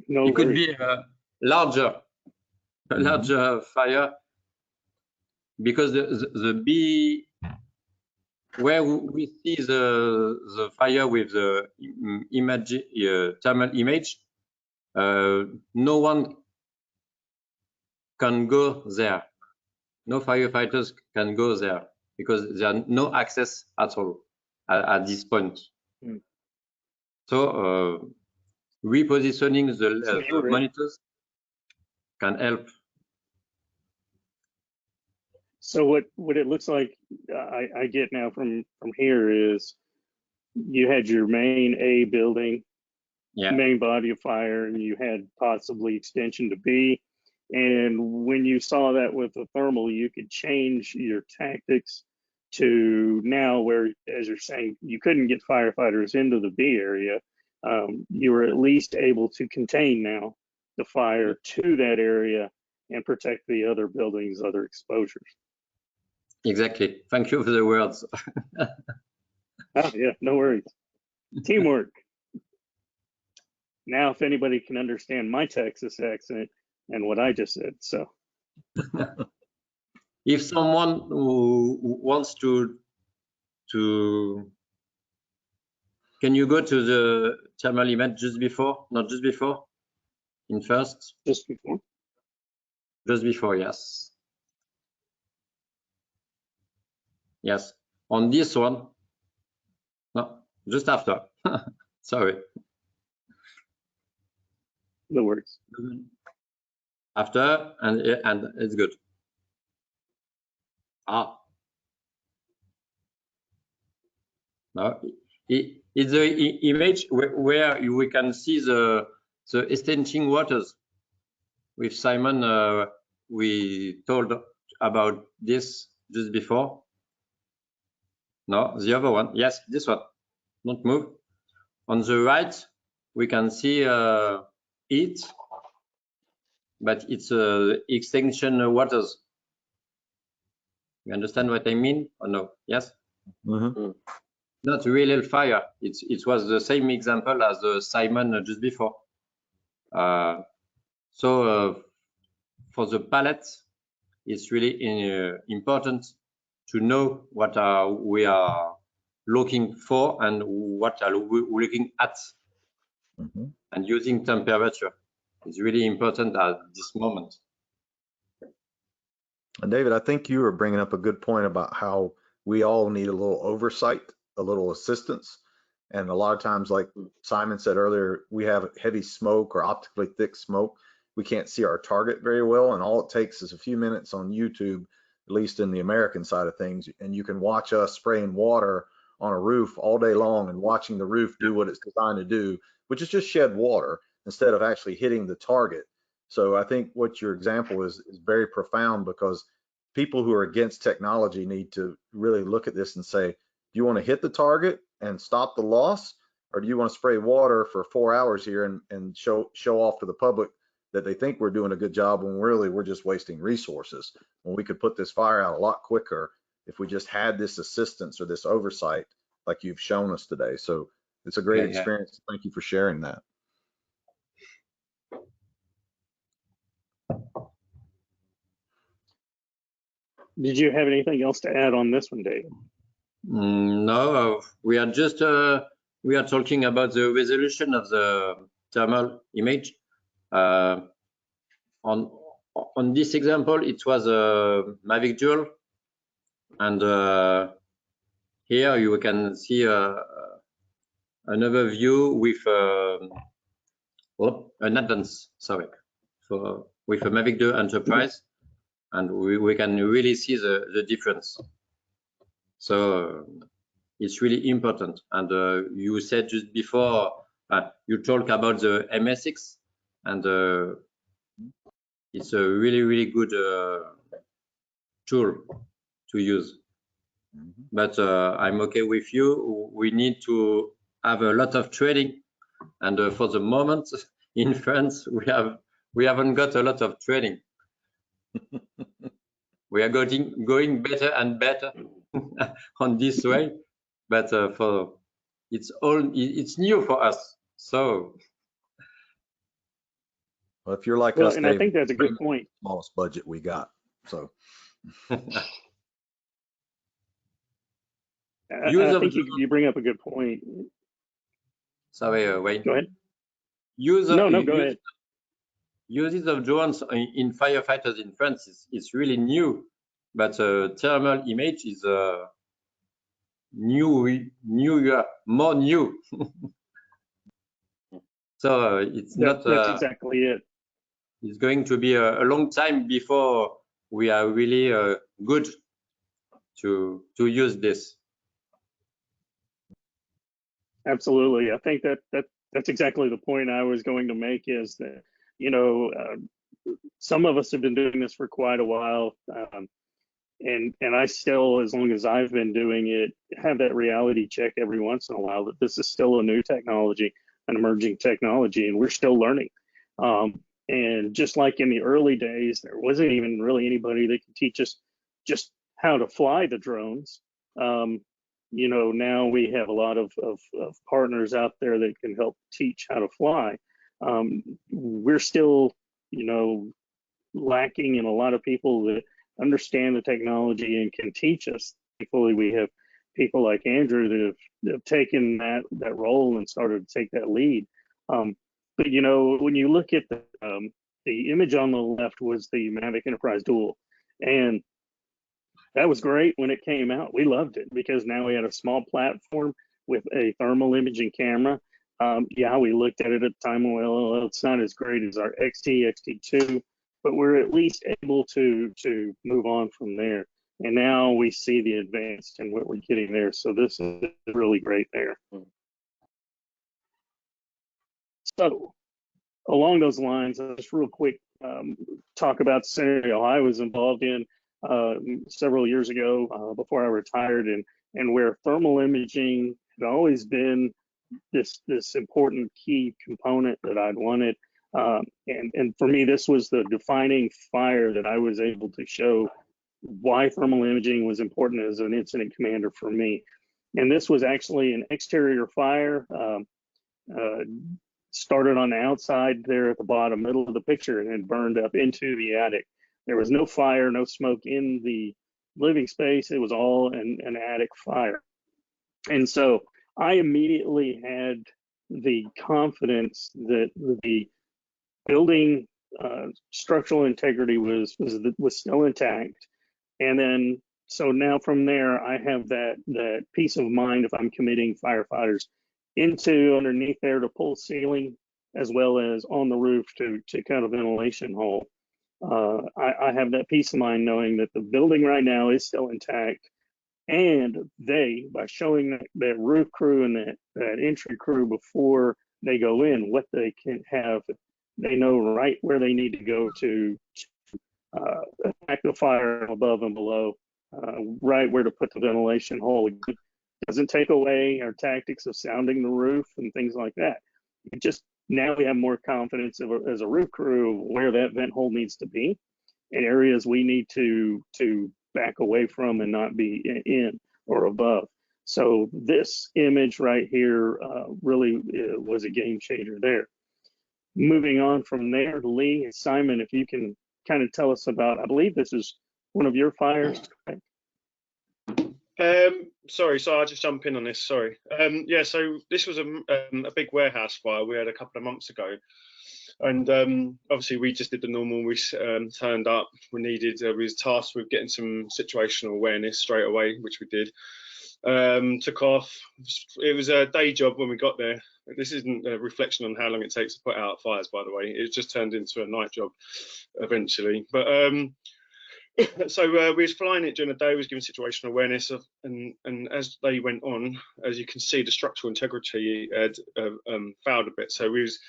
No It could worries. be a larger fire, because the B, where we see the fire with the image, thermal image, no one can go there. No firefighters can go there because there are no access at all at this point. Mm. So repositioning the monitors can help. So what it looks like I get now from here is you had your main A building, Yeah. main body of fire, and you had possibly extension to B. And when you saw that with the thermal, you could change your tactics to now where, as you're saying, you couldn't get firefighters into the B area. You were at least able to contain now the fire to that area and protect the other buildings, other exposures. Exactly. Thank you for the words. Oh, yeah, no worries. Teamwork. Now, if anybody can understand my Texas accent and what I just said, so. If someone who wants to, can you go to the thermal event just before? Not just before? In first? Just before. Just before, yes. Yes. On this one, no, just after. Sorry. No worries. After, and it's good. Ah. No, it's the image where we can see the extending waters. With Simon, we told about this just before. No, the other one. Yes, this one. Don't move. On the right, we can see it, but it's extension waters. You understand what I mean or no? Yes? Mm-hmm. Not real fire. It was the same example as the Simon just before. So for the palette, it's really important to know what we are looking for and what are we looking at. Mm-hmm. And using temperature is really important at this moment. And David, I think you were bringing up a good point about how we all need a little oversight, a little assistance. And a lot of times, like Simon said earlier, we have heavy smoke or optically thick smoke. We can't see our target very well. And all it takes is a few minutes on YouTube, at least in the American side of things, and you can watch us spraying water on a roof all day long and watching the roof do what it's designed to do, which is just shed water instead of actually hitting the target. So I think what your example is very profound, because people who are against technology need to really look at this and say, do you want to hit the target and stop the loss, or do you want to spray water for 4 hours here and show off to the public that they think we're doing a good job when really we're just wasting resources, when we could put this fire out a lot quicker if we just had this assistance or this oversight like you've shown us today. So it's a great experience. Thank you for sharing that. Did you have anything else to add on this one, David? No, we are just we are talking about the resolution of the thermal image. On this example, it was a Mavic Dual, and here you can see another view with an advance, sorry, with a Mavic Dual Enterprise, and we can really see the difference. So it's really important. And you said just before, you talk about the MSX, and it's a really, really good tool to use. But I'm okay with you. We need to have a lot of training, and for the moment in France we haven't got a lot of training. We are going better and better on this way, but for it's new for us. So, well, if you're like Well, us, and Dave, I think that's a good point. smallest budget we got. So I think you bring up a good point. Sorry, Wayne. Go ahead. No, go ahead. Uses of drones in firefighters in France is really new, but thermal image is more new. So it's not. That's exactly it. It's going to be a long time before we are really good to use this. Absolutely. I think that's exactly the point I was going to make, is that, some of us have been doing this for quite a while. And I still, as long as I've been doing it, have that reality check every once in a while that this is still a new technology, an emerging technology, and we're still learning. And just like in the early days, there wasn't even really anybody that could teach us just how to fly the drones. Now we have a lot of partners out there that can help teach how to fly. We're still, lacking in a lot of people that understand the technology and can teach us. Thankfully, we have people like Andrew that have taken that role and started to take that lead. But when you look at the image on the left was the Mavic Enterprise Dual, and that was great when it came out. We loved it because now we had a small platform with a thermal imaging camera. We looked at it at the time. Well, it's not as great as our XT2, but we're at least able to move on from there. And now we see the advance and what we're getting there. So this is really great there. So along those lines, just real quick, talk about scenario I was involved in several years ago before I retired, and where thermal imaging had always been this important key component that I'd wanted. And for me, this was the defining fire that I was able to show why thermal imaging was important as an incident commander for me. And this was actually an exterior fire, started on the outside there at the bottom middle of the picture and then burned up into the attic. There was no fire, no smoke in the living space. It was all an attic fire. And so I immediately had the confidence that the building structural integrity was still intact. And then, so now from there, I have that peace of mind if I'm committing firefighters into underneath there to pull ceiling, as well as on the roof to cut a ventilation hole. I have that peace of mind knowing that the building right now is still intact. And they, by showing that roof crew and that entry crew before they go in, what they can have, they know right where they need to go to attack the fire above and below, right where to put the ventilation hole. It doesn't take away our tactics of sounding the roof and things like that. It just, now we have more confidence as a roof crew where that vent hole needs to be and areas we need to back away from and not be in or above. So this image right here really was a game changer there. Moving on from there, Lee and Simon, if you can kind of tell us about, I believe this is one of your fires. Sorry, so I'll just jump in on this. Sorry. Yeah, so this was a big warehouse fire we had a couple of months ago. And obviously we just did the normal. We turned up. We was tasked with getting some situational awareness straight away, which we did. Took off. It was a day job when we got there. This isn't a reflection on how long it takes to put out fires, by the way. It just turned into a night job eventually. But so we was flying it during the day. We was giving situational awareness and as they went on, as you can see, the structural integrity had failed a bit. So we was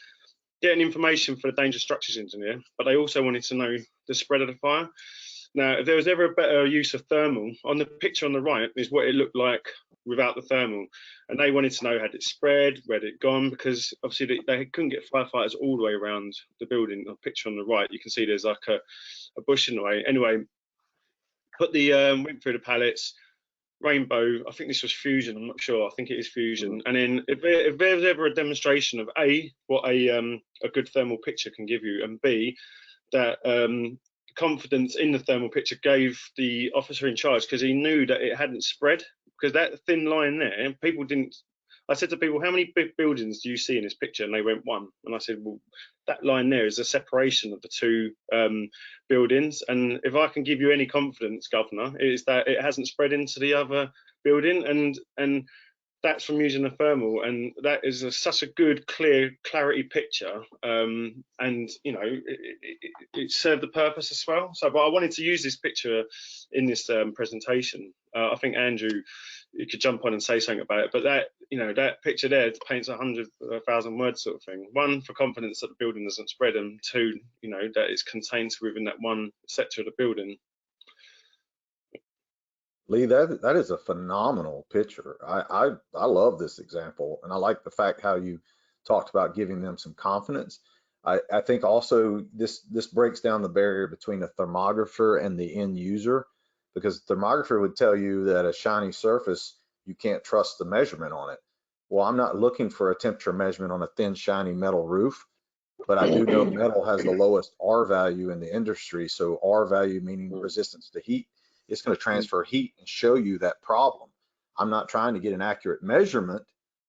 getting information for the dangerous structures engineer, but they also wanted to know the spread of the fire. Now, if there was ever a better use of thermal, on the picture on the right is what it looked like without the thermal. And they wanted to know, had it spread, where had it gone? Because obviously they couldn't get firefighters all the way around the building. The picture on the right, you can see there's like a bush in the way. Anyway, put the, went through the pallets, Rainbow, I think this was Fusion, I'm not sure, I think it is Fusion. And then if there's ever a demonstration of A, what a good thermal picture can give you, and B, that confidence in the thermal picture gave the officer in charge, because he knew that it hadn't spread, because that thin line there, people didn't, I said to people, how many big buildings do you see in this picture? And they went, one. And I said, well, that line there is a separation of the two buildings. And if I can give you any confidence, Governor, it is that it hasn't spread into the other building. And that's from using the thermal. And that is such a good, clarity picture. And, you know, it served the purpose as well. So, but I wanted to use this picture in this presentation. I think Andrew, you could jump on and say something about it, but that, you know, that picture there paints 100,000 words sort of thing. One, for confidence that the building doesn't spread, and two, you know, that it's contained within that one sector of the building. Lee, that is a phenomenal picture. I love this example, and I like the fact how you talked about giving them some confidence. I think also this breaks down the barrier between a thermographer and the end user, because the thermographer would tell you that a shiny surface, you can't trust the measurement on it. Well, I'm not looking for a temperature measurement on a thin, shiny metal roof, but I do know metal has the lowest R value in the industry. So R value meaning resistance to heat. It's going to transfer heat and show you that problem. I'm not trying to get an accurate measurement,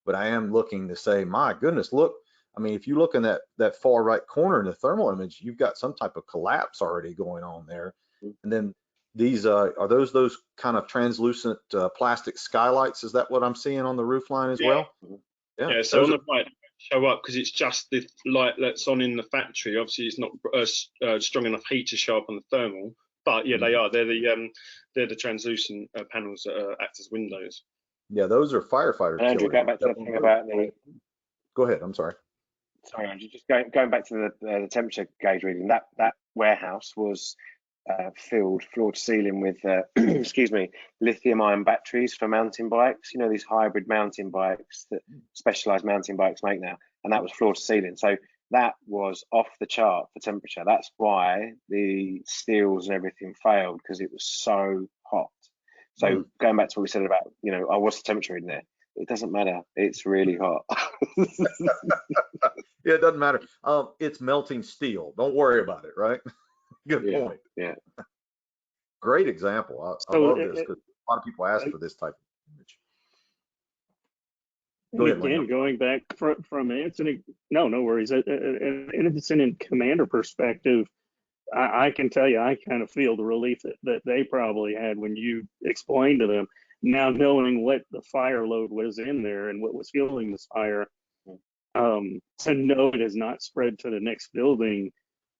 but I am looking to say, my goodness, look, I mean, if you look in that far right corner in the thermal image, you've got some type of collapse already going on there. And then these are those kind of translucent plastic skylights? Is that what I'm seeing on the roof line as well? Yeah, so on the right, show up because it's just the light that's on in the factory. Obviously, it's not strong enough heat to show up on the thermal. But yeah, they are. They're the translucent panels that act as windows. Yeah, those are firefighters. Andrew, go back to the thing about the. Go ahead. I'm sorry. Sorry, Andrew. Just going back to the temperature gauge reading. That warehouse was filled floor to ceiling with excuse me, lithium-ion batteries for mountain bikes. You know, these hybrid mountain bikes that Specialized mountain bikes make now, and that was floor to ceiling. So that was off the chart for temperature. That's why the steels and everything failed, because it was so hot. So going back to what we said about, you know, what's the temperature in there? It doesn't matter. It's really hot. Yeah, it doesn't matter. It's melting steel. Don't worry about it, right? Good point. Yeah. Great example. I love this because a lot of people ask for this type of image. Go ahead, again, going back from incident, no worries. An incident commander perspective, I can tell you, I kind of feel the relief that they probably had when you explained to them. Now knowing what the fire load was in there and what was fueling this fire, to know it has not spread to the next building.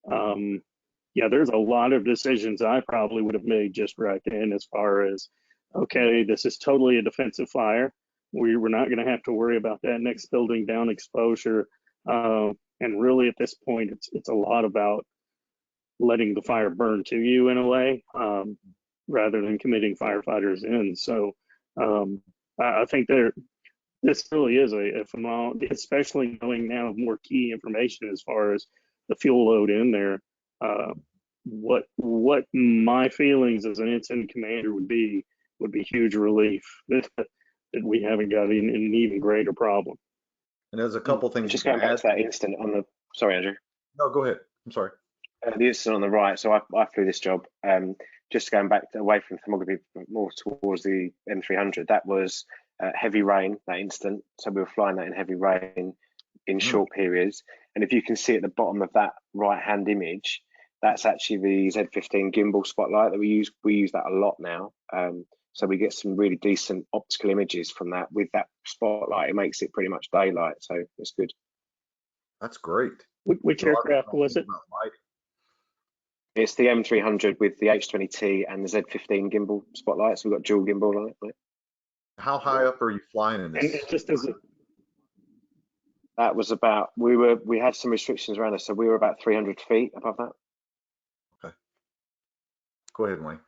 Yeah, there's a lot of decisions I probably would have made just right then, as far as okay, this is totally a defensive fire. We're not going to have to worry about that next building down exposure. And really, at this point, it's a lot about letting the fire burn to you in a way, rather than committing firefighters in. So I think this really is a phenomenal, especially knowing now more key information as far as the fuel load in there. What my feelings as an incident commander would be huge relief that we haven't got an even greater problem. And there's a couple things. Just going back to that incident on the, sorry, Andrew. No, go ahead. I'm sorry. The incident on the right. So I flew this job. Just going back away from thermography, more towards the M300. That was heavy rain. That incident. So we were flying that in heavy rain in short periods. And if you can see at the bottom of that right-hand image, that's actually the Z15 gimbal spotlight that we use. We use that a lot now. So we get some really decent optical images from that with that spotlight. It makes it pretty much daylight. So it's good. That's great. Which aircraft was it? It's the M300 with the H20T and the Z15 gimbal spotlights. We've got dual gimbal on it. Right? How high up are you flying in this? And just as a, that was about, we had some restrictions around us, so we were about 300 feet above that. Okay. Go ahead, Wayne.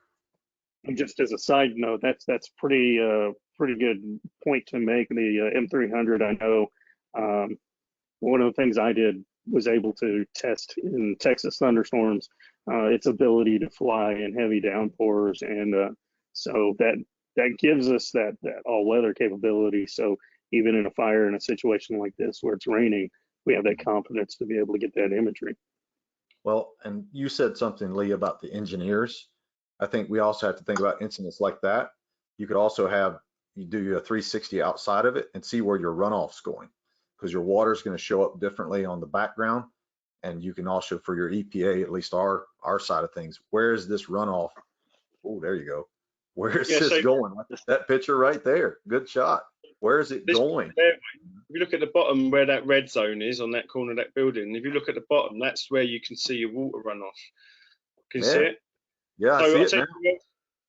and just as a side note, that's pretty good point to make. The M300, I know one of the things I did was able to test in Texas thunderstorms its ability to fly in heavy downpours, and so that gives us that all-weather capability. So even in a fire in a situation like this where it's raining, we have that confidence to be able to get that imagery. Well, and you said something, Lee, about the engineers. I think we also have to think about incidents like that. You could also have, you do a 360 outside of it and see where your runoff's going, because your water is going to show up differently on the background. And you can also, for your EPA, at least our side of things, where is this runoff? Oh, there you go. Where is this going? That picture right there. Good shot. Where is it going? If you look at the bottom where that red zone is on that corner of that building, if you look at the bottom, that's where you can see your water runoff. Can you see it? Yeah, so I see it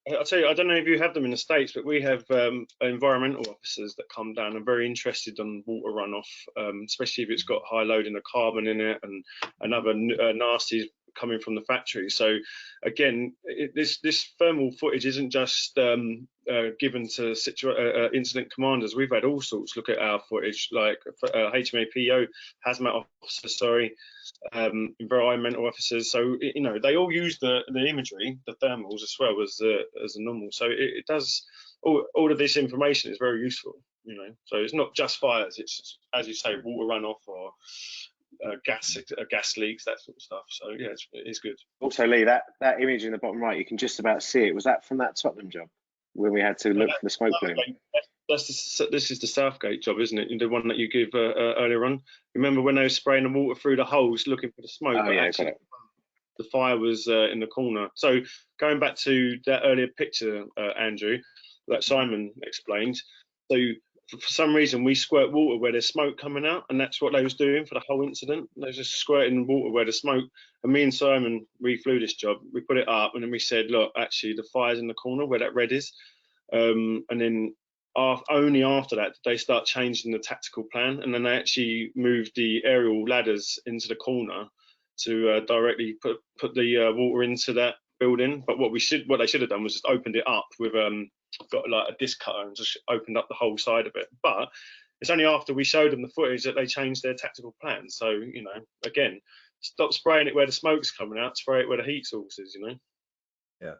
now. I'll tell you, I don't know if you have them in the States, but we have environmental officers that come down and very interested on water runoff, especially if it's got high load in the carbon in it and other nasties coming from the factory. So again, this thermal footage isn't just given to incident commanders. We've had all sorts look at our footage, like HMAPO, hazmat officers, environmental officers. So you know, they all use the imagery, the thermals, as well as the normal. So it does all of this information is very useful. You know, so it's not just fires. It's, as you say, water runoff or gas leaks, that sort of stuff. So yeah, it's good. Also, Lee, that image in the bottom right, you can just about see it. Was that from that Tottenham job when we had to look for the smoke plume? This is the Southgate job, isn't it? The one that you gave earlier on. Remember when they were spraying the water through the holes looking for the smoke? Oh, yeah, actually, the fire was in the corner. So going back to that earlier picture, Andrew, that Simon explained. So for some reason we squirt water where there's smoke coming out, and that's what they was doing for the whole incident. They was just squirting water where there's smoke. And me and Simon, we flew this job. We put it up, and then we said, look, actually the fire's in the corner where that red is. And then only after that did they start changing the tactical plan, and then they actually moved the aerial ladders into the corner to directly put the water into that building. But what they should have done was just opened it up with got like a disc cutter and just opened up the whole side of it. But it's only after we showed them the footage that they changed their tactical plan. So you know, again, stop spraying it where the smoke's coming out, spray it where the heat source is. You know.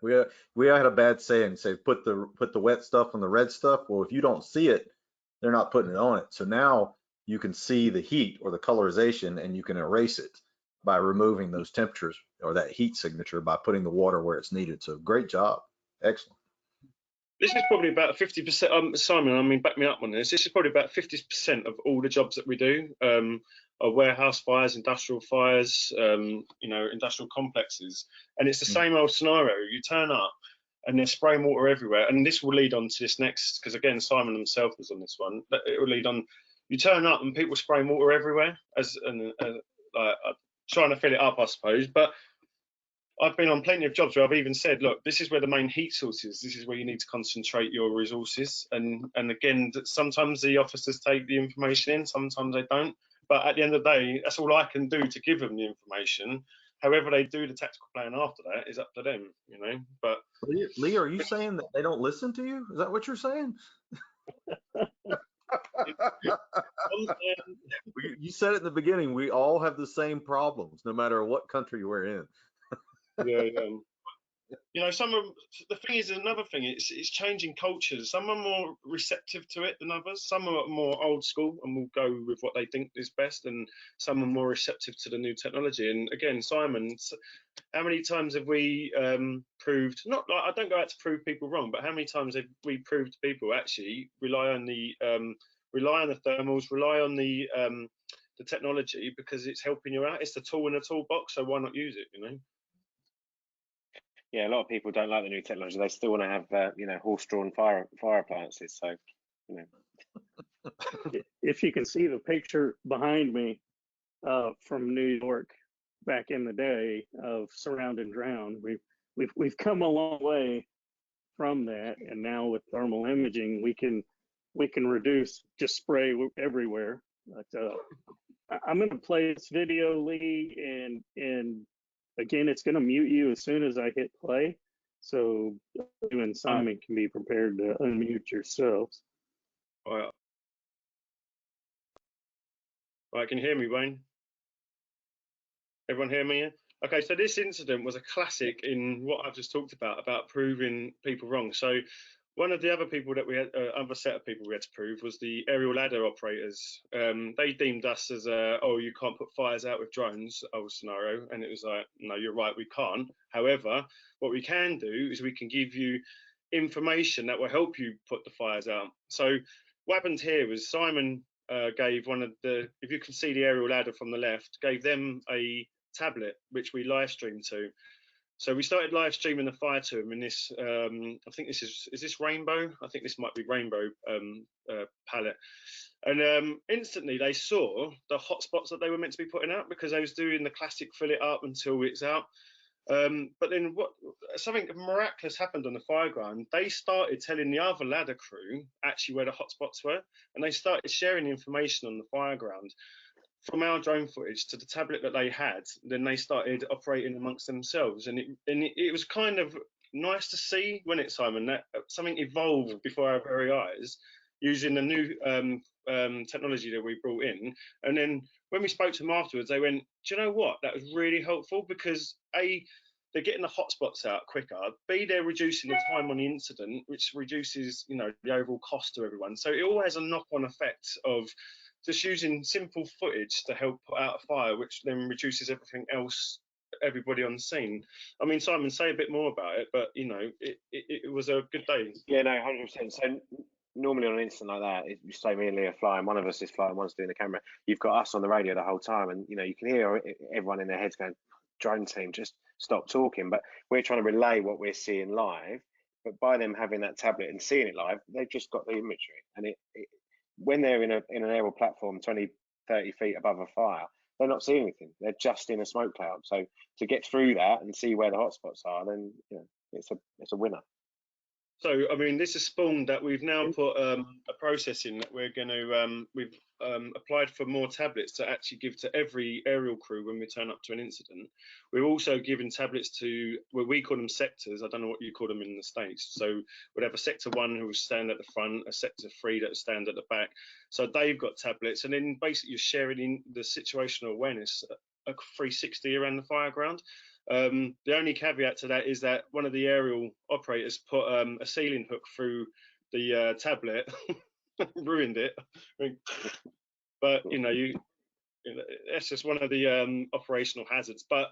Yeah, we had a bad saying, say put the wet stuff on the red stuff. Well, if you don't see it, they're not putting it on it. So now you can see the heat or the colorization, and you can erase it by removing those temperatures or that heat signature by putting the water where it's needed. So great job. Excellent. This is probably about 50%. Simon, I mean, back me up on this. This is probably about 50% of all the jobs that we do. Are warehouse fires, industrial fires, you know, industrial complexes, and it's the same old scenario. You turn up, and there's spraying water everywhere, and this will lead on to this next, because again, Simon himself was on this one. But it will lead on. You turn up, and people spraying water everywhere, like trying to fill it up, I suppose. But I've been on plenty of jobs where I've even said, look, this is where the main heat source is. This is where you need to concentrate your resources. And again, sometimes the officers take the information in, sometimes they don't. But at the end of the day, that's all I can do to give them the information. However they do the tactical plan after that is up to them, you know. But Lee, are you saying that they don't listen to you? Is that what you're saying? You said it in the beginning. We all have the same problems, no matter what country we're in. yeah. You know, the thing is, another thing, it's changing cultures. Some are more receptive to it than others. Some are more old school and will go with what they think is best, and some are more receptive to the new technology. And again, Simon, how many times have we proved, not like I don't go out to prove people wrong, but how many times have we proved people actually rely on the thermals, rely on the technology because it's helping you out. It's the tool in the toolbox, so why not use it, you know? Yeah, a lot of people don't like the new technology. They still want to have, you know, horse-drawn fire appliances. So, you know. If you can see the picture behind me from New York back in the day of Surround and Drown, we've come a long way from that, and now with thermal imaging, we can reduce just spray everywhere. But I'm going to play this video, Lee, and again, it's going to mute you as soon as I hit play. So you and Simon can be prepared to unmute yourselves. All right, can you hear me, Wayne? Everyone hear me? Okay, so this incident was a classic in what I've just talked about proving people wrong. So one of the other people that we had, other set of people we had to prove was the aerial ladder operators. They deemed us as oh, you can't put fires out with drones, old scenario. And it was like, no, you're right, we can't. However, what we can do is we can give you information that will help you put the fires out. So what happened here was Simon gave one of the, if you can see the aerial ladder from the left, gave them a tablet, which we live streamed to. So we started live streaming the fire to them in this, I think this is this Rainbow? I think this might be Rainbow palette. And instantly they saw the hotspots that they were meant to be putting out because they was doing the classic fill it up until it's out. But then something miraculous happened on the fire ground. They started telling the other ladder crew actually where the hotspots were, and they started sharing information on the fire ground. From our drone footage to the tablet that they had, then they started operating amongst themselves, and it was kind of nice to see, when it's Simon, that something evolved before our very eyes using the new technology that we brought in. And then when we spoke to them afterwards, they went, do you know what, that was really helpful because A, they're getting the hotspots out quicker, B, they're reducing the time on the incident, which reduces, you know, the overall cost to everyone. So it all has a knock-on effect of just using simple footage to help put out a fire, which then reduces everything else, everybody on the scene. I mean, Simon, say a bit more about it, but you know, it was a good day. Yeah, no, 100%. So normally on an incident like that, if you say me and Lee are flying, one of us is flying, one's doing the camera, you've got us on the radio the whole time, and you know, you can hear everyone in their heads going, drone team, just stop talking. But we're trying to relay what we're seeing live, but by them having that tablet and seeing it live, they've just got the imagery. And when they're in an aerial platform 20, 30 feet above a fire, they're not seeing anything. They're just in a smoke cloud. So to get through that and see where the hotspots are, then you know, it's a winner. So, I mean, this has spawned that we've now put a process in that we're going to, we've applied for more tablets to actually give to every aerial crew when we turn up to an incident. We're also giving tablets to, well, we call them sectors. I don't know what you call them in the States. So we'd have a sector 1 who will stand at the front, a sector 3 that will stand at the back. So they've got tablets, and then basically you're sharing in the situational awareness, a 360 around the fire ground. The only caveat to that is that one of the aerial operators put a ceiling hook through the tablet, ruined it. But you know, that's just one of the operational hazards. But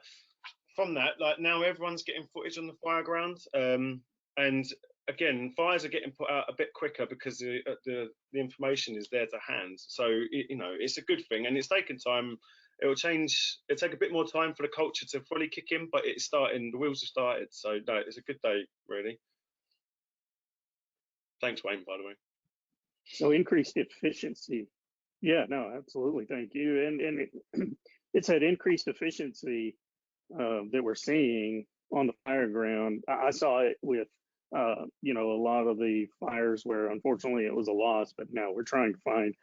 from that, like now everyone's getting footage on the fire ground, and again, fires are getting put out a bit quicker because the information is there to hand. So you know, it's a good thing, and it's taken time. It'll take a bit more time for the culture to fully kick in, but it's starting, the wheels have started. So no, it's a good day, really. Thanks, Wayne, by the way. So increased efficiency. Yeah, no, absolutely. Thank you. And it's that increased efficiency that we're seeing on the fire ground. I saw it with, you know, a lot of the fires where unfortunately it was a loss, but now we're trying to find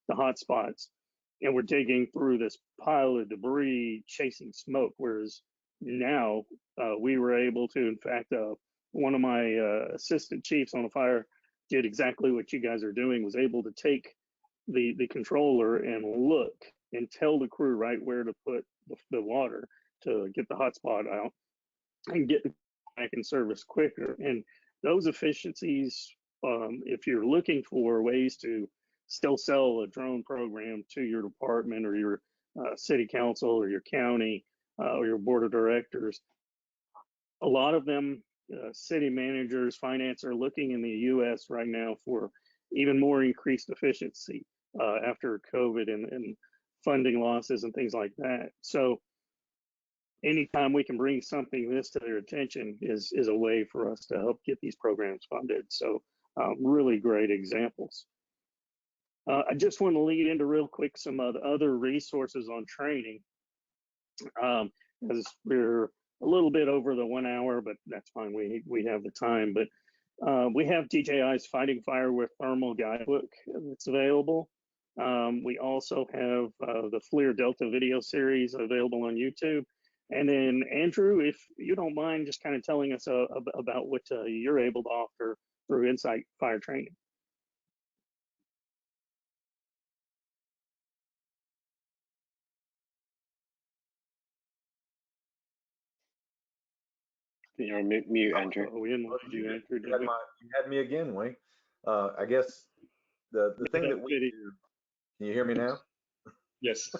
the hot spots and we're digging through this pile of debris chasing smoke. Whereas now we were able to, in fact, one of my assistant chiefs on the fire did exactly what you guys are doing, was able to take the controller and look and tell the crew right where to put the water to get the hot spot out and get back in service quicker. And those efficiencies, if you're looking for ways to still sell a drone program to your department or your city council or your county or your board of directors, a lot of them, city managers, finance, are looking in the US right now for even more increased efficiency after COVID and funding losses and things like that. So anytime we can bring something this to their attention is a way for us to help get these programs funded. So really great examples. I just want to lead into real quick some of the other resources on training, as we're a little bit over the 1 hour, but that's fine. We have the time. But we have DJI's Fighting Fire with Thermal Guidebook that's available. We also have the FLIR Delta video series available on YouTube. And then Andrew, if you don't mind just kind of telling us about what you're able to offer through Insight Fire Training. You're on mute, Andrew. We didn't want you, Andrew. You had me again, Wayne. I guess the thing that we do, can you hear me now? Yes.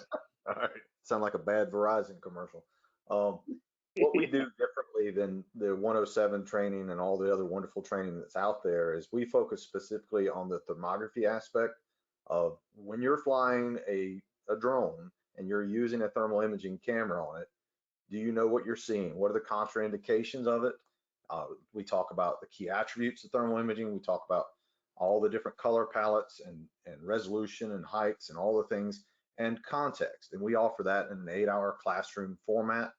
All right. Sound like a bad Verizon commercial. What we do differently than the 107 training and all the other wonderful training that's out there is we focus specifically on the thermography aspect of when you're flying a drone and you're using a thermal imaging camera on it. Do you know what you're seeing? What are the contraindications of it? We talk about the key attributes of thermal imaging. We talk about all the different color palettes and resolution and heights and all the things and context. And we offer that in an 8-hour classroom format.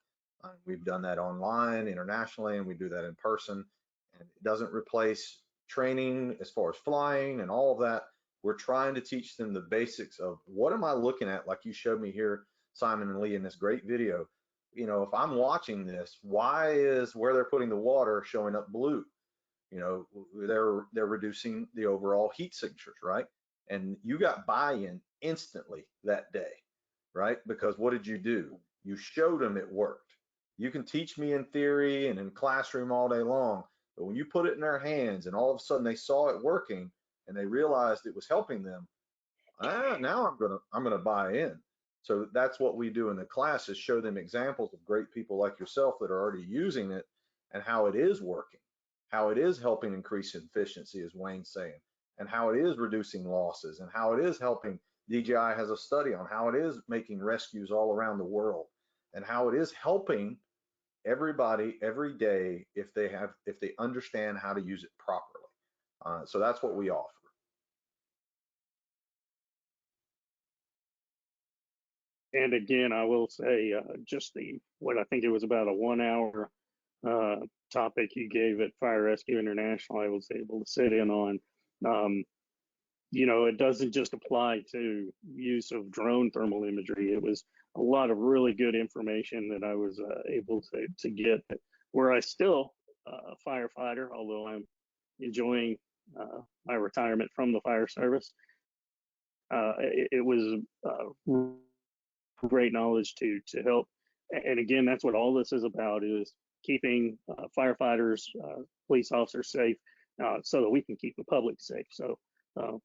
We've done that online, internationally, and we do that in person. And it doesn't replace training as far as flying and all of that. We're trying to teach them the basics of what am I looking at, like you showed me here, Simon and Lee, in this great video. You know, if I'm watching this, why is where they're putting the water showing up blue? You know, they're reducing the overall heat signatures, right? And you got buy-in instantly that day, right? Because what did you do? You showed them it worked. You can teach me in theory and in classroom all day long, but when you put it in their hands and all of a sudden they saw it working and they realized it was helping them, now I'm gonna buy in. So that's what we do in the class, is show them examples of great people like yourself that are already using it and how it is working, how it is helping increase efficiency, as Wayne's saying, and how it is reducing losses, and how it is helping. DJI has a study on how it is making rescues all around the world, and how it is helping everybody every day if they understand how to use it properly. So that's what we offer. And again, I will say, just what I think it was about a 1 hour topic you gave at Fire Rescue International, I was able to sit in on. You know, it doesn't just apply to use of drone thermal imagery. It was a lot of really good information that I was able to get. Where I still a firefighter, although I'm enjoying my retirement from the fire service, it was great knowledge to help. And again, that's what all this is about, is keeping firefighters, police officers safe, so that we can keep the public safe. So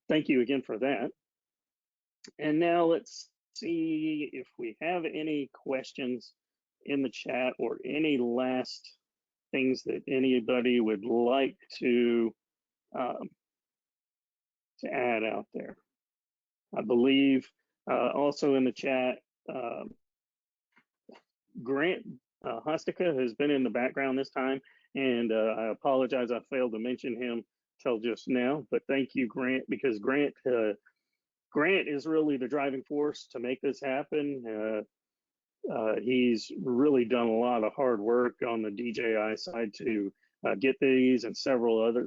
thank you again for that. And now let's see if we have any questions in the chat or any last things that anybody would like to add out there. I believe also in the chat, Grant Hostica has been in the background this time, and I apologize, I failed to mention him till just now, but thank you, Grant, because Grant is really the driving force to make this happen. he's really done a lot of hard work on the DJI side to get these and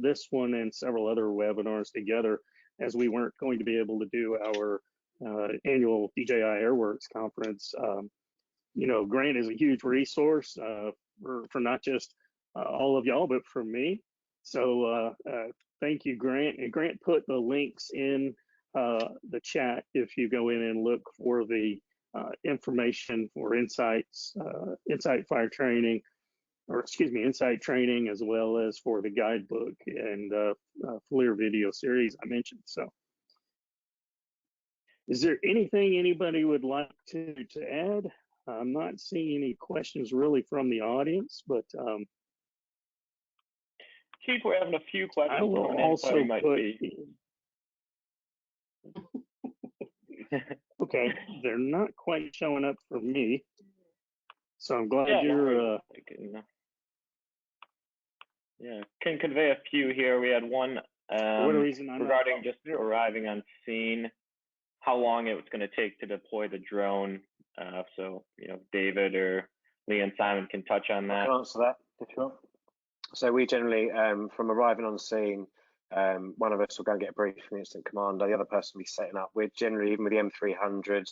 this one and several other webinars together, as we weren't going to be able to do our annual DJI Airworks conference. You know, Grant is a huge resource for not just all of y'all, but for me. So thank you, Grant. And Grant put the links in the chat if you go in and look for the information for Insight Fire Training, or excuse me, Insight Training, as well as for the guidebook and FLIR video series I mentioned. So is there anything anybody would like to add? I'm not seeing any questions really from the audience, but Chief, we're having a few questions. I will also put. Okay, they're not quite showing up for me, so I'm glad you're. Can convey a few here. We had one regarding just arriving on scene, how long it was going to take to deploy the drone. So, you know, David or Lee and Simon can touch on that. I can answer that if you want. So we generally, from arriving on scene, one of us will go and get a brief from the incident commander, the other person will be setting up. We're generally, even with the M300,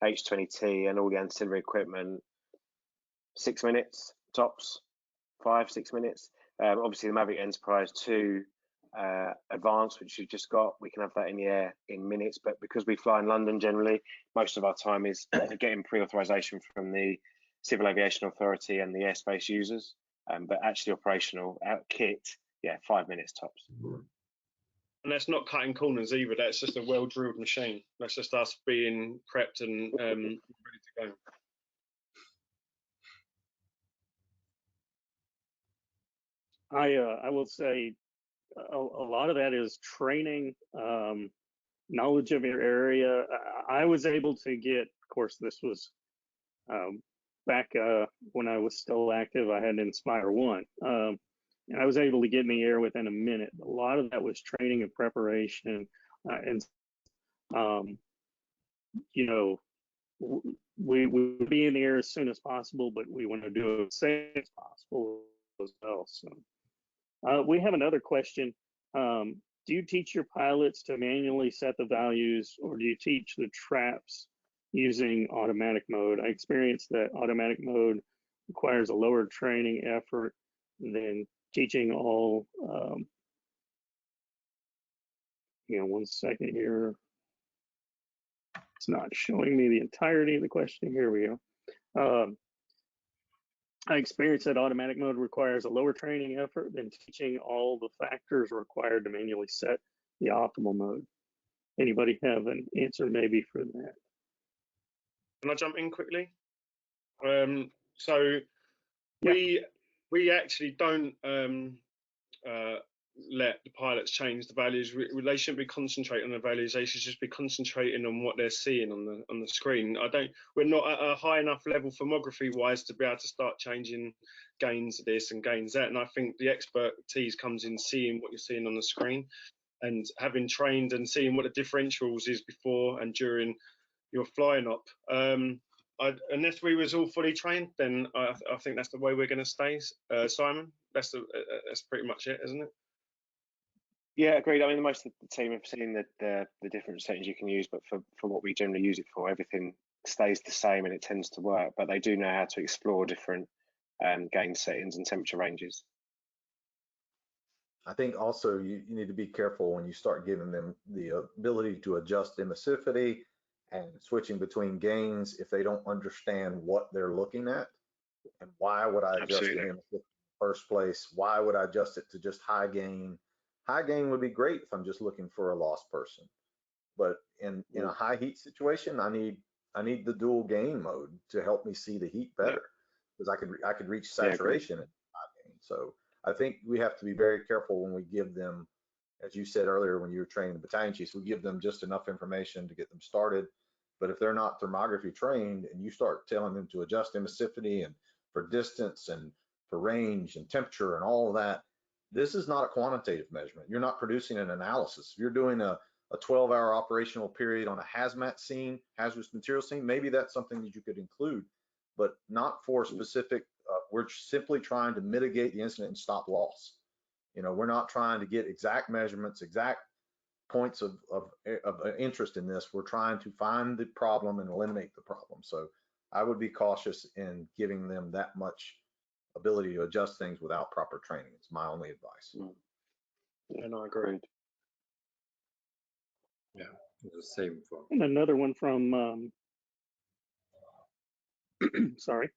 H20T and all the ancillary equipment, 6 minutes tops, 5-6 minutes. Obviously the Mavic Enterprise 2 Advanced, which you've just got, we can have that in the air in minutes, but because we fly in London generally, most of our time is getting pre-authorization from the Civil Aviation Authority and the airspace users, but actually operational out kit, 5 minutes tops. And that's not cutting corners either. That's just a well-drilled machine. That's just us being prepped and ready to go. I will say a lot of that is training, knowledge of your area. I was able to get, of course, this was back when I was still active. I had Inspire 1, and I was able to get in the air within a minute. A lot of that was training and preparation, and you know, we would be in the air as soon as possible, but we want to do it as safe as possible as well. So we have another question. Do you teach your pilots to manually set the values, or do you teach the traps using automatic mode? I experienced that automatic mode requires a lower training effort than teaching all. One second here. It's not showing me the entirety of the question. Here we go. I experienced that automatic mode requires a lower training effort than teaching all the factors required to manually set the optimal mode. Anybody have an answer maybe for that? Can I jump in quickly? So we actually don't let the pilots change the values. They shouldn't be concentrating on the values. They should just be concentrating on what they're seeing on the screen. We're not at a high enough level thermography wise to be able to start changing gains this and gains that. And I think the expertise comes in seeing what you're seeing on the screen and having trained and seeing what the differentials is before and during your flying up. Unless we was all fully trained, then I think that's the way we're going to stay. Simon, that's pretty much it, isn't it? Yeah, agreed. I mean, most of the team have seen the different settings you can use, but for what we generally use it for, everything stays the same and it tends to work. But they do know how to explore different gain settings and temperature ranges. I think also you need to be careful when you start giving them the ability to adjust emissivity and switching between gains if they don't understand what they're looking at. And why would I adjust the emissivity in the first place? Why would I adjust it to just high gain? High gain would be great if I'm just looking for a lost person. But in a high heat situation, I need the dual gain mode to help me see the heat better, because I could reach saturation at high gain. So I think we have to be very careful when we give them, as you said earlier when you were training the battalion chiefs, we give them just enough information to get them started. But if they're not thermography trained and you start telling them to adjust emissivity and for distance and for range and temperature and all of that, this is not a quantitative measurement. You're not producing an analysis. If you're doing a 12-hour operational period on a hazmat scene, hazardous material scene, maybe that's something that you could include. but not for specific. We're simply trying to mitigate the incident and stop loss. We're not trying to get exact measurements, exact points of interest in this. We're trying to find the problem and eliminate the problem. So I would be cautious in giving them that much ability to adjust things without proper training. It's my only advice. And I agree. Yeah, the same for. And another one from, sorry,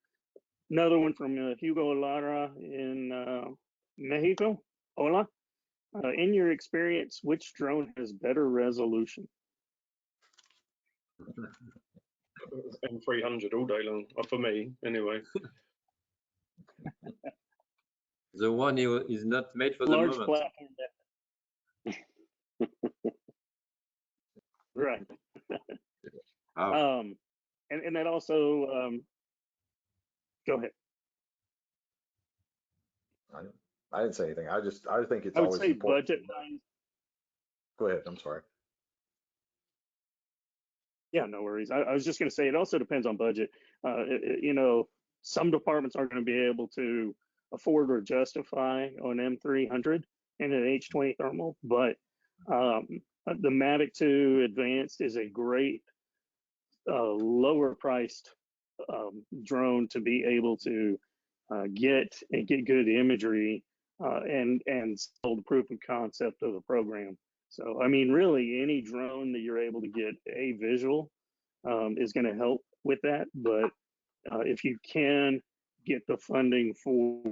another one from Hugo Lara in Mexico. Hola. In your experience, which drone has better resolution? M300 all day long, for me anyway. The one is not made for Large the moment. platform. Right. Oh. And that also, go ahead. I didn't say anything. I think it's I would always say important. budget wise. Go ahead. I'm sorry. Yeah, no worries. I was just going to say it also depends on budget. Some departments aren't going to be able to afford or justify an M300 and an H20 thermal, but the Mavic 2 Advanced is a great lower priced drone to be able to get good imagery and sell the proof of concept of the program. So, I mean, really any drone that you're able to get a visual is going to help with that. But if you can get the funding for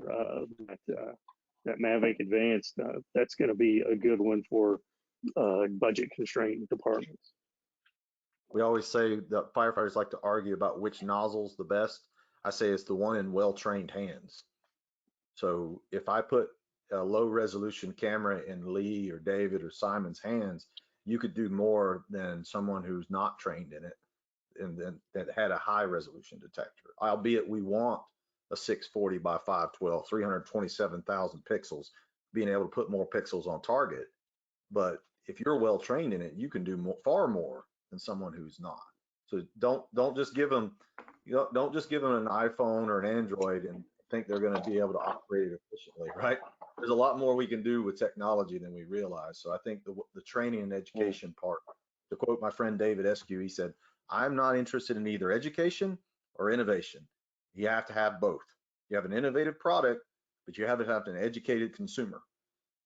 that Mavic Advanced, that's going to be a good one for budget constrained departments. We always say that firefighters like to argue about which nozzle's the best. I say it's the one in well-trained hands. So if I put a low resolution camera in Lee or David or Simon's hands, you could do more than someone who's not trained in it and then that had a high resolution detector. Albeit we want a 640 by 512, 327,000 pixels, being able to put more pixels on target. But if you're well trained in it, you can do more, far more than someone who's not. So don't just give them, don't just give them an iPhone or an Android and think they're going to be able to operate it efficiently, right? There's a lot more we can do with technology than we realize. So I think the training and education part, to quote my friend David Eskew, he said, I'm not interested in either education or innovation. You have to have both. You have an innovative product, but you have to have an educated consumer.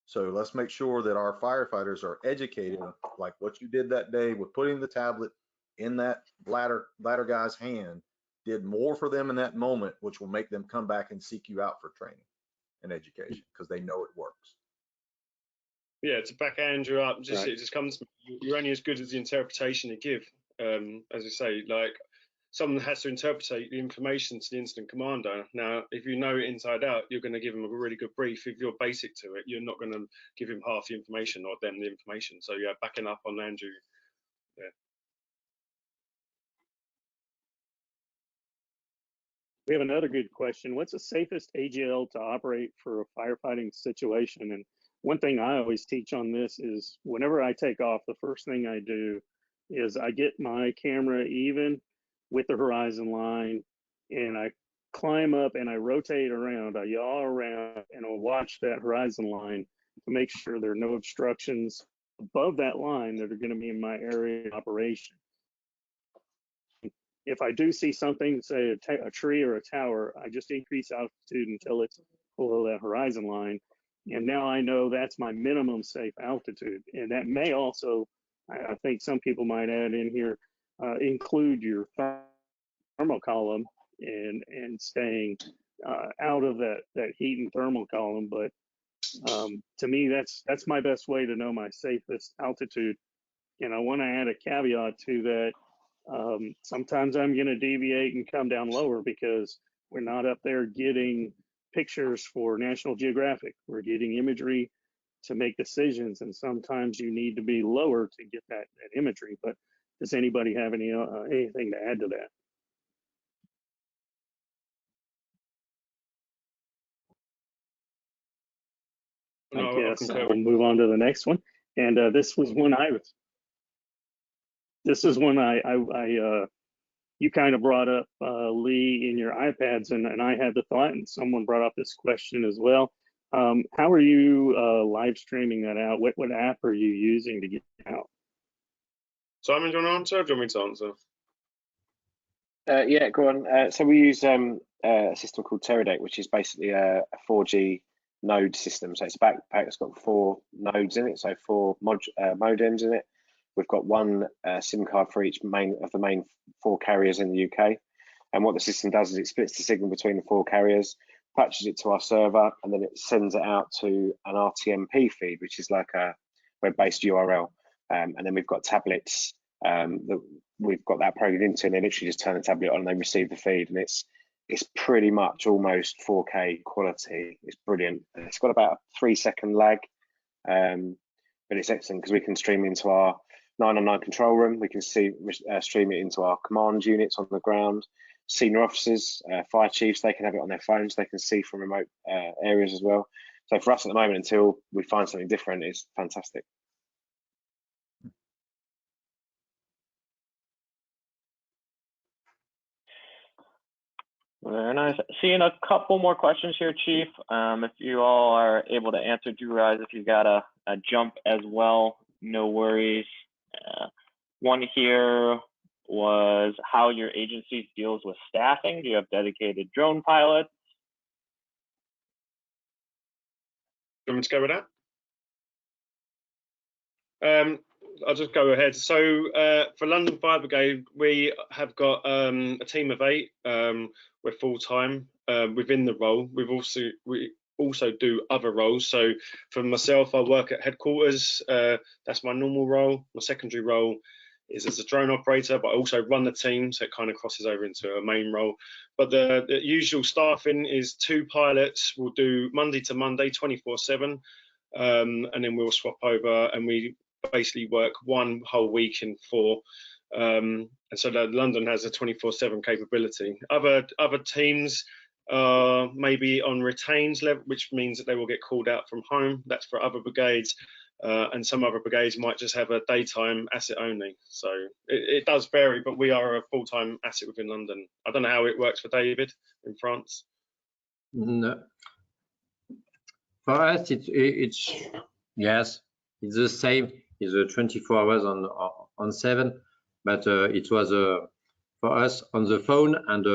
So let's make sure that our firefighters are educated, like what you did that day with putting the tablet in that ladder guy's hand, did more for them in that moment, which will make them come back and seek you out for training and education because they know it works. Yeah, to back Andrew up, Right. It just comes to me, you're only as good as the interpretation you give. As I say, like someone has to interpret the information to the incident commander. Now, if you know it inside out, you're going to give him a really good brief. If you're basic to it, you're not going to give him half the information or them the information. So yeah, backing up on Andrew. Yeah. We have another good question. What's the safest AGL to operate for a firefighting situation? And one thing I always teach on this is whenever I take off, the first thing I do is I get my camera even with the horizon line and I climb up and I rotate around, I yaw around and I'll watch that horizon line to make sure there are no obstructions above that line that are going to be in my area of operation. If I do see something, say a tree or a tower, I just increase altitude until it's below that horizon line. And now I know that's my minimum safe altitude. And that may also, I think some people might add in here, include your thermal column and staying out of that heat and thermal column. But to me, that's my best way to know my safest altitude. And I want to add a caveat to that. Sometimes I'm going to deviate and come down lower because we're not up there getting pictures for National Geographic. We're getting imagery to make decisions, and sometimes you need to be lower to get that imagery. But does anybody have anything to add to that? No, I guess we'll move on to the next one. And this was one I you kind of brought up, Lee, in your iPads, and I had the thought, and someone brought up this question as well. How are you live streaming that out? What app are you using to get it out? Simon, do you want to answer, or do you want me to answer? Yeah, go on. So we use a system called Teradek, which is basically a 4G node system. So it's a backpack that's got 4 nodes in it, so 4 modems in it. We've got one SIM card for each of the main 4 carriers in the UK. And what the system does is it splits the signal between the 4 carriers, patches it to our server, and then it sends it out to an RTMP feed, which is like a web-based URL. And then we've got tablets that we've got that programmed into, and they literally just turn the tablet on and they receive the feed. And it's pretty much almost 4K quality. It's brilliant. It's got about a 3-second lag, but it's excellent because we can stream into our 999 control room. We can stream it into our command units on the ground. Senior officers, fire chiefs, they can have it on their phones. They can see from remote areas as well. So for us at the moment, until we find something different, it's fantastic. Very nice. Seeing a couple more questions here, Chief. If you all are able to answer, do realize if you got a jump as well, no worries. One here was how your agency deals with staffing. Do you have dedicated drone pilots? Do you want me to go with that? I'll just go ahead. So for London Fire Brigade, we have got a team of 8. We're full time within the role. We also do other roles. So for myself, I work at headquarters. That's my normal role. My secondary role is as a drone operator, but I also run the team, so it kind of crosses over into a main role. But the usual staffing is 2 pilots. We'll do Monday to Monday, 24/7, and then we'll swap over, and we basically work one whole week in 4. And so London has a 24/7 capability. Other teams are maybe on retains level, which means that they will get called out from home. That's for other brigades. And some other brigades might just have a daytime asset only. So it does vary, but we are a full-time asset within London. I don't know how it works for David in France. No. For us, it's yes, it's the same. It's 24 hours on 7, but it was for us on the phone and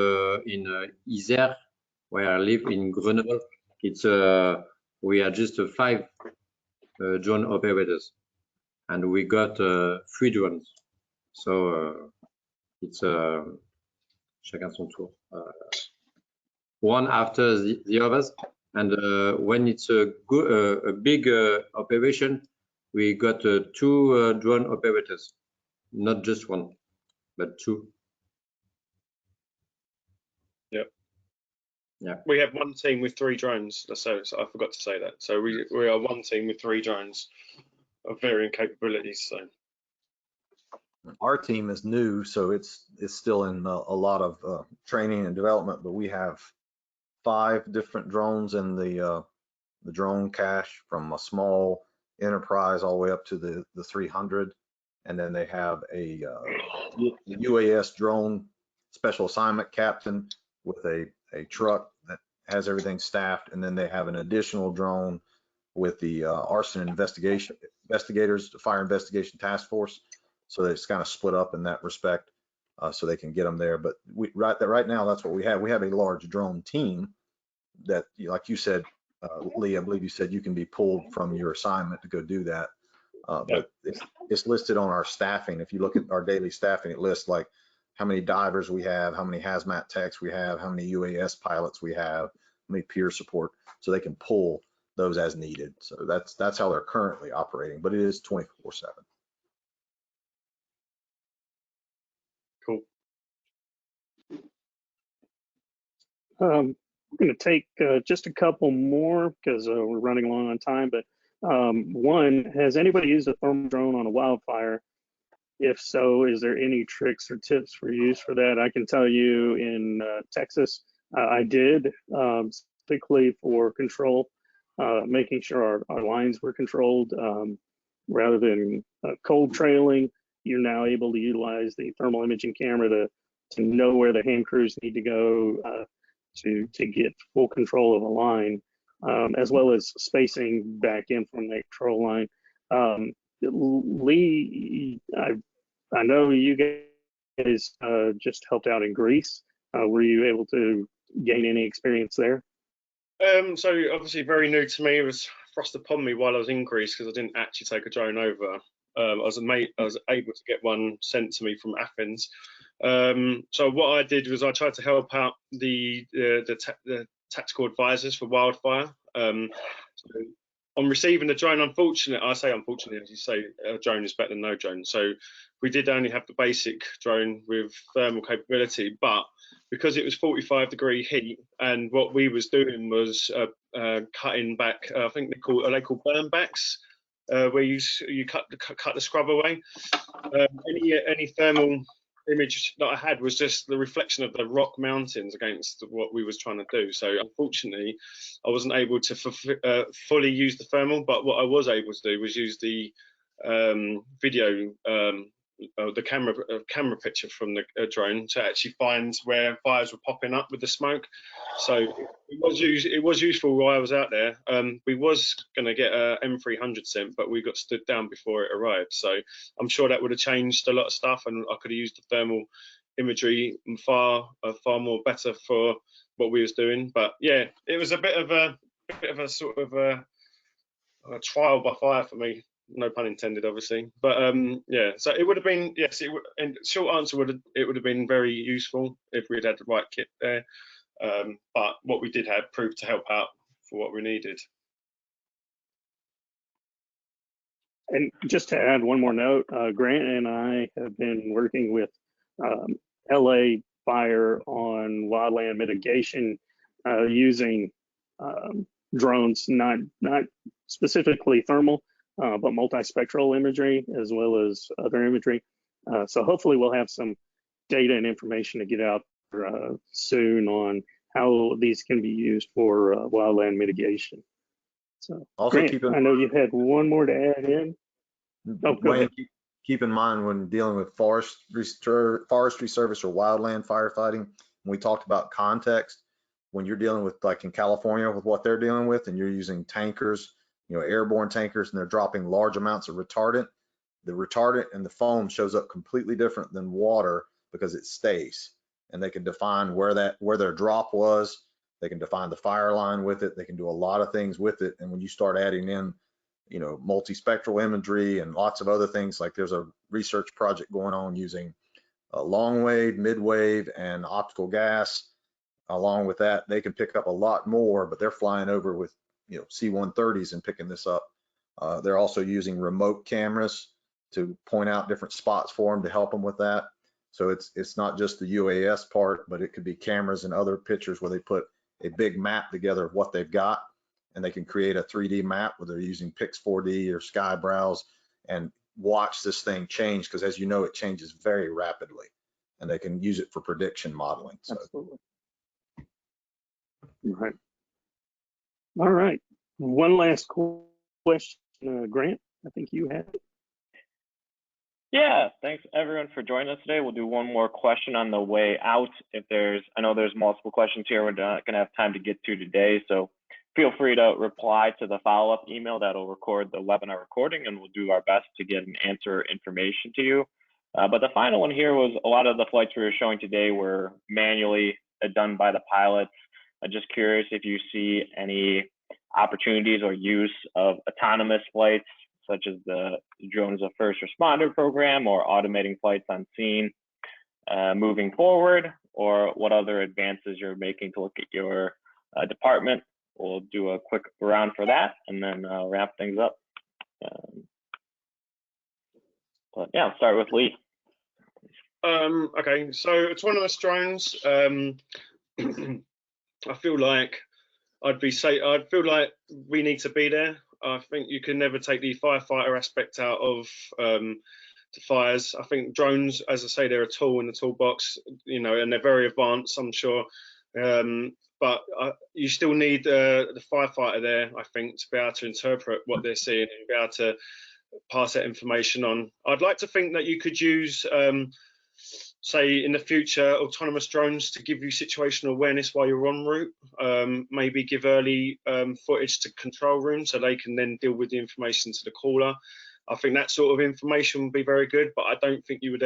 in Isère, where I live in Grenoble. It's we are just 5 drone operators, and we got 3 drones. So it's chacun son tour, one after the others. And when it's a big operation, we got 2 drone operators, not just 1, but 2. Yep. Yeah. We have 1 team with 3 drones. So I forgot to say that. So we are 1 team with 3 drones of varying capabilities. So our team is new, so it's still in a lot of training and development. But we have 5 different drones in the drone cache, from a small enterprise all the way up to the 300, and then they have a UAS drone special assignment captain with a truck that has everything staffed, and then they have an additional drone with the arson investigators, the fire investigation task force. So it's kind of split up in that respect, so they can get them there. But right now, that's what we have. We have a large drone team that, like you said, Lee, I believe you said you can be pulled from your assignment to go do that. But it's listed on our staffing. If you look at our daily staffing, it lists like how many divers we have, how many hazmat techs we have, how many UAS pilots we have, how many peer support, so they can pull those as needed. So that's how they're currently operating, but it is 24/7. cool. I'm going to take just a couple more because we're running long on time. But one, has anybody used a thermal drone on a wildfire? If so, is there any tricks or tips for use for that? I can tell you in Texas, I did, particularly for control, making sure our lines were controlled. Rather than cold trailing, you're now able to utilize the thermal imaging camera to know where the hand crews need to go to get full control of a line, as well as spacing back in from the control line. Lee, I know you guys just helped out in Greece. Were you able to gain any experience there? So obviously very new to me. It was thrust upon me while I was in Greece because I didn't actually take a drone over. I was able to get one sent to me from Athens. So what I did was I tried to help out the tactical advisors for wildfire. So on receiving the drone, unfortunately, I say unfortunately, as you say, a drone is better than no drone. So we did only have the basic drone with thermal capability, but because it was 45-degree heat, and what we was doing was cutting back. I think are they called burn backs, where you cut the scrub away. Any thermal image that I had was just the reflection of the rock mountains against what we was trying to do. So unfortunately, I wasn't able to fully use the thermal, but what I was able to do was use the video, the camera picture from the drone to actually find where fires were popping up with the smoke. So it was useful while I was out there. We was going to get a M300 sent, but we got stood down before it arrived. So I'm sure that would have changed a lot of stuff, and I could have used the thermal imagery far more better for what we was doing. But yeah, it was a bit of a sort of a trial by fire for me. No pun intended, obviously, but yeah. So it would have been, yes. And short answer it would have been very useful if we'd had the right kit there. But what we did have proved to help out for what we needed. And just to add one more note, Grant and I have been working with LA Fire on wildland mitigation using drones, not specifically thermal, but multispectral imagery as well as other imagery. So hopefully we'll have some data and information to get out soon on how these can be used for wildland mitigation. So Also, Grant, I know you had one more to add in. Oh, go ahead. Keep in mind when dealing with forestry service or wildland firefighting, when we talked about context, when you're dealing with, like in California, with what they're dealing with, and you're using tankers, airborne tankers, and they're dropping large amounts of retardant, the retardant and the foam shows up completely different than water because it stays. And they can define where their drop was. They can define the fire line with it. They can do a lot of things with it. And when you start adding in, multispectral imagery and lots of other things, like there's a research project going on using long wave, mid wave, and optical gas. Along with that, they can pick up a lot more, but they're flying over with C-130s and picking this up. They're also using remote cameras to point out different spots for them to help them with that. So it's not just the UAS part, but it could be cameras and other pictures where they put a big map together of what they've got, and they can create a 3D map where they're using Pix4D or SkyBrowse and watch this thing change, because as you know, it changes very rapidly, and they can use it for prediction modeling. So. Absolutely. Right. All right. One last question, Grant. I think you had it. Yeah, thanks everyone for joining us today. We'll do one more question on the way out. I know there's multiple questions here we're not going to have time to get to today, so feel free to reply to the follow-up email that'll record the webinar recording, and we'll do our best to get an answer information to you. But the final one here was a lot of the flights we were showing today were manually done by the pilots. I'm just curious if you see any opportunities or use of autonomous flights, such as the Drones of First Responder program, or automating flights on scene moving forward, or what other advances you're making to look at your department. We'll do a quick round for that and then wrap things up. But yeah, I'll start with Lee. Okay, so autonomous drones. I feel like I feel like we need to be there. I think you can never take the firefighter aspect out of the fires. I think drones, as I say, they're a tool in the toolbox, and they're very advanced, I'm sure. But you still need the firefighter there, I think, to be able to interpret what they're seeing and be able to pass that information on. I'd like to think that you could use say in the future, autonomous drones to give you situational awareness while you're en route. Maybe give early footage to control room so they can then deal with the information to the caller. I think that sort of information would be very good, but I don't think you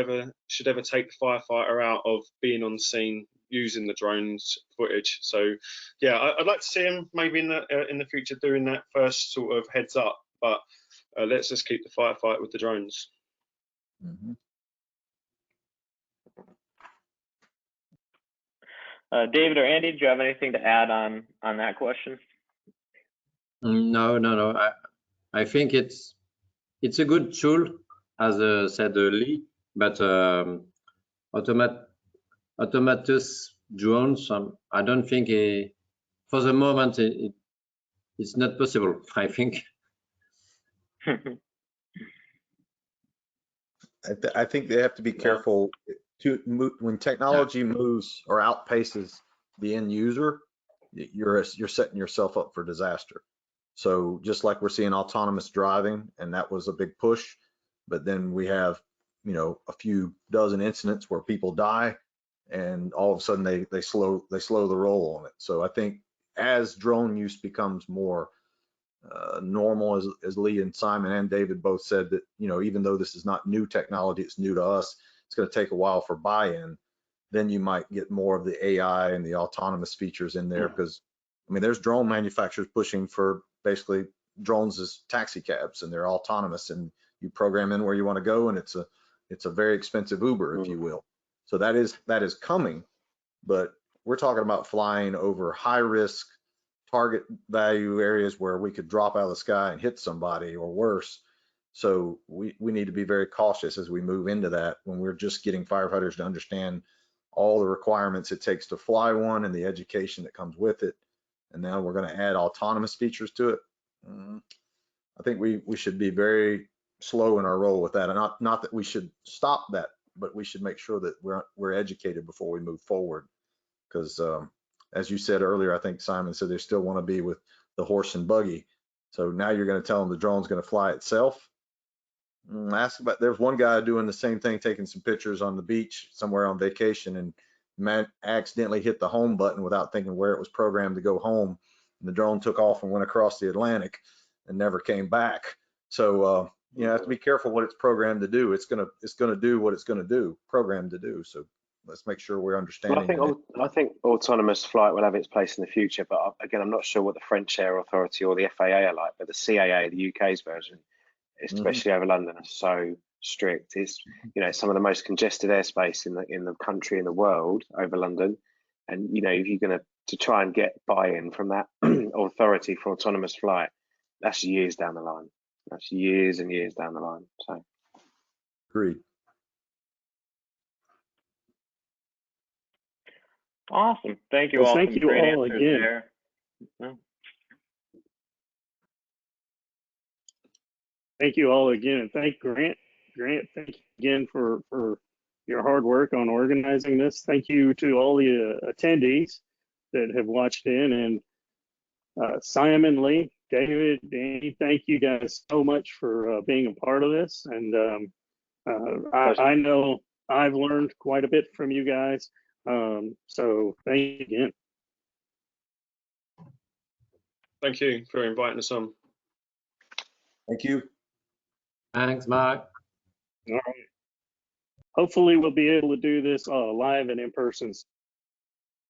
should ever take the firefighter out of being on scene using the drones footage. So yeah, I'd like to see him maybe in the future doing that first sort of heads up, but let's just keep the firefight with the drones. Mm-hmm. David or Andy, do you have anything to add on that question? No. I think it's a good tool, as said Lee, but autonomous drones, I don't think for the moment it's not possible, I think. I think they have to be careful when technology moves or outpaces the end user, you're setting yourself up for disaster. So just like we're seeing autonomous driving, and that was a big push, but then we have, a few dozen incidents where people die, and all of a sudden they slow the roll on it. So I think as drone use becomes more normal, as Lee and Simon and David both said, that even though this is not new technology, it's new to us, it's going to take a while for buy-in. Then you might get more of the AI and the autonomous features in there, because there's drone manufacturers pushing for basically drones as taxi cabs, and they're autonomous, and you program in where you want to go, and it's a very expensive Uber, if you will. So that is coming, but we're talking about flying over high risk target value areas where we could drop out of the sky and hit somebody or worse. So we need to be very cautious as we move into that, when we're just getting firefighters to understand all the requirements it takes to fly one and the education that comes with it. And now we're going to add autonomous features to it. I think we should be very slow in our roll with that, and not that we should stop that, but we should make sure that we're educated before we move forward. Because as you said earlier, I think Simon said they still want to be with the horse and buggy. So now you're going to tell them the drone's going to fly itself. There's one guy doing the same thing, taking some pictures on the beach somewhere on vacation, and accidentally hit the home button without thinking where it was programmed to go home. And the drone took off and went across the Atlantic and never came back. So you have to be careful what it's programmed to do. It's gonna do what it's gonna do, programmed to do. So let's make sure we're understanding. Well, I think autonomous flight will have its place in the future, but again, I'm not sure what the French Air Authority or the FAA are like, but the CAA, the UK's version, especially over London, are so strict. It's some of the most congested airspace in the country, in the world, over London. And if you're going to try and get buy-in from that authority for autonomous flight, that's years down the line. That's years and years down the line. So, agreed. Awesome. Thank you all. Thank you all again. There. Thank you all again, and thank Grant. Grant, thank you again for your hard work on organizing this. Thank you to all the attendees that have watched in, and Simon, Lee, David, Danny, thank you guys so much for being a part of this. And I know I've learned quite a bit from you guys. So thank you again. Thank you for inviting us on. Thank you. Thanks, Mark. All right. Hopefully we'll be able to do this live and in person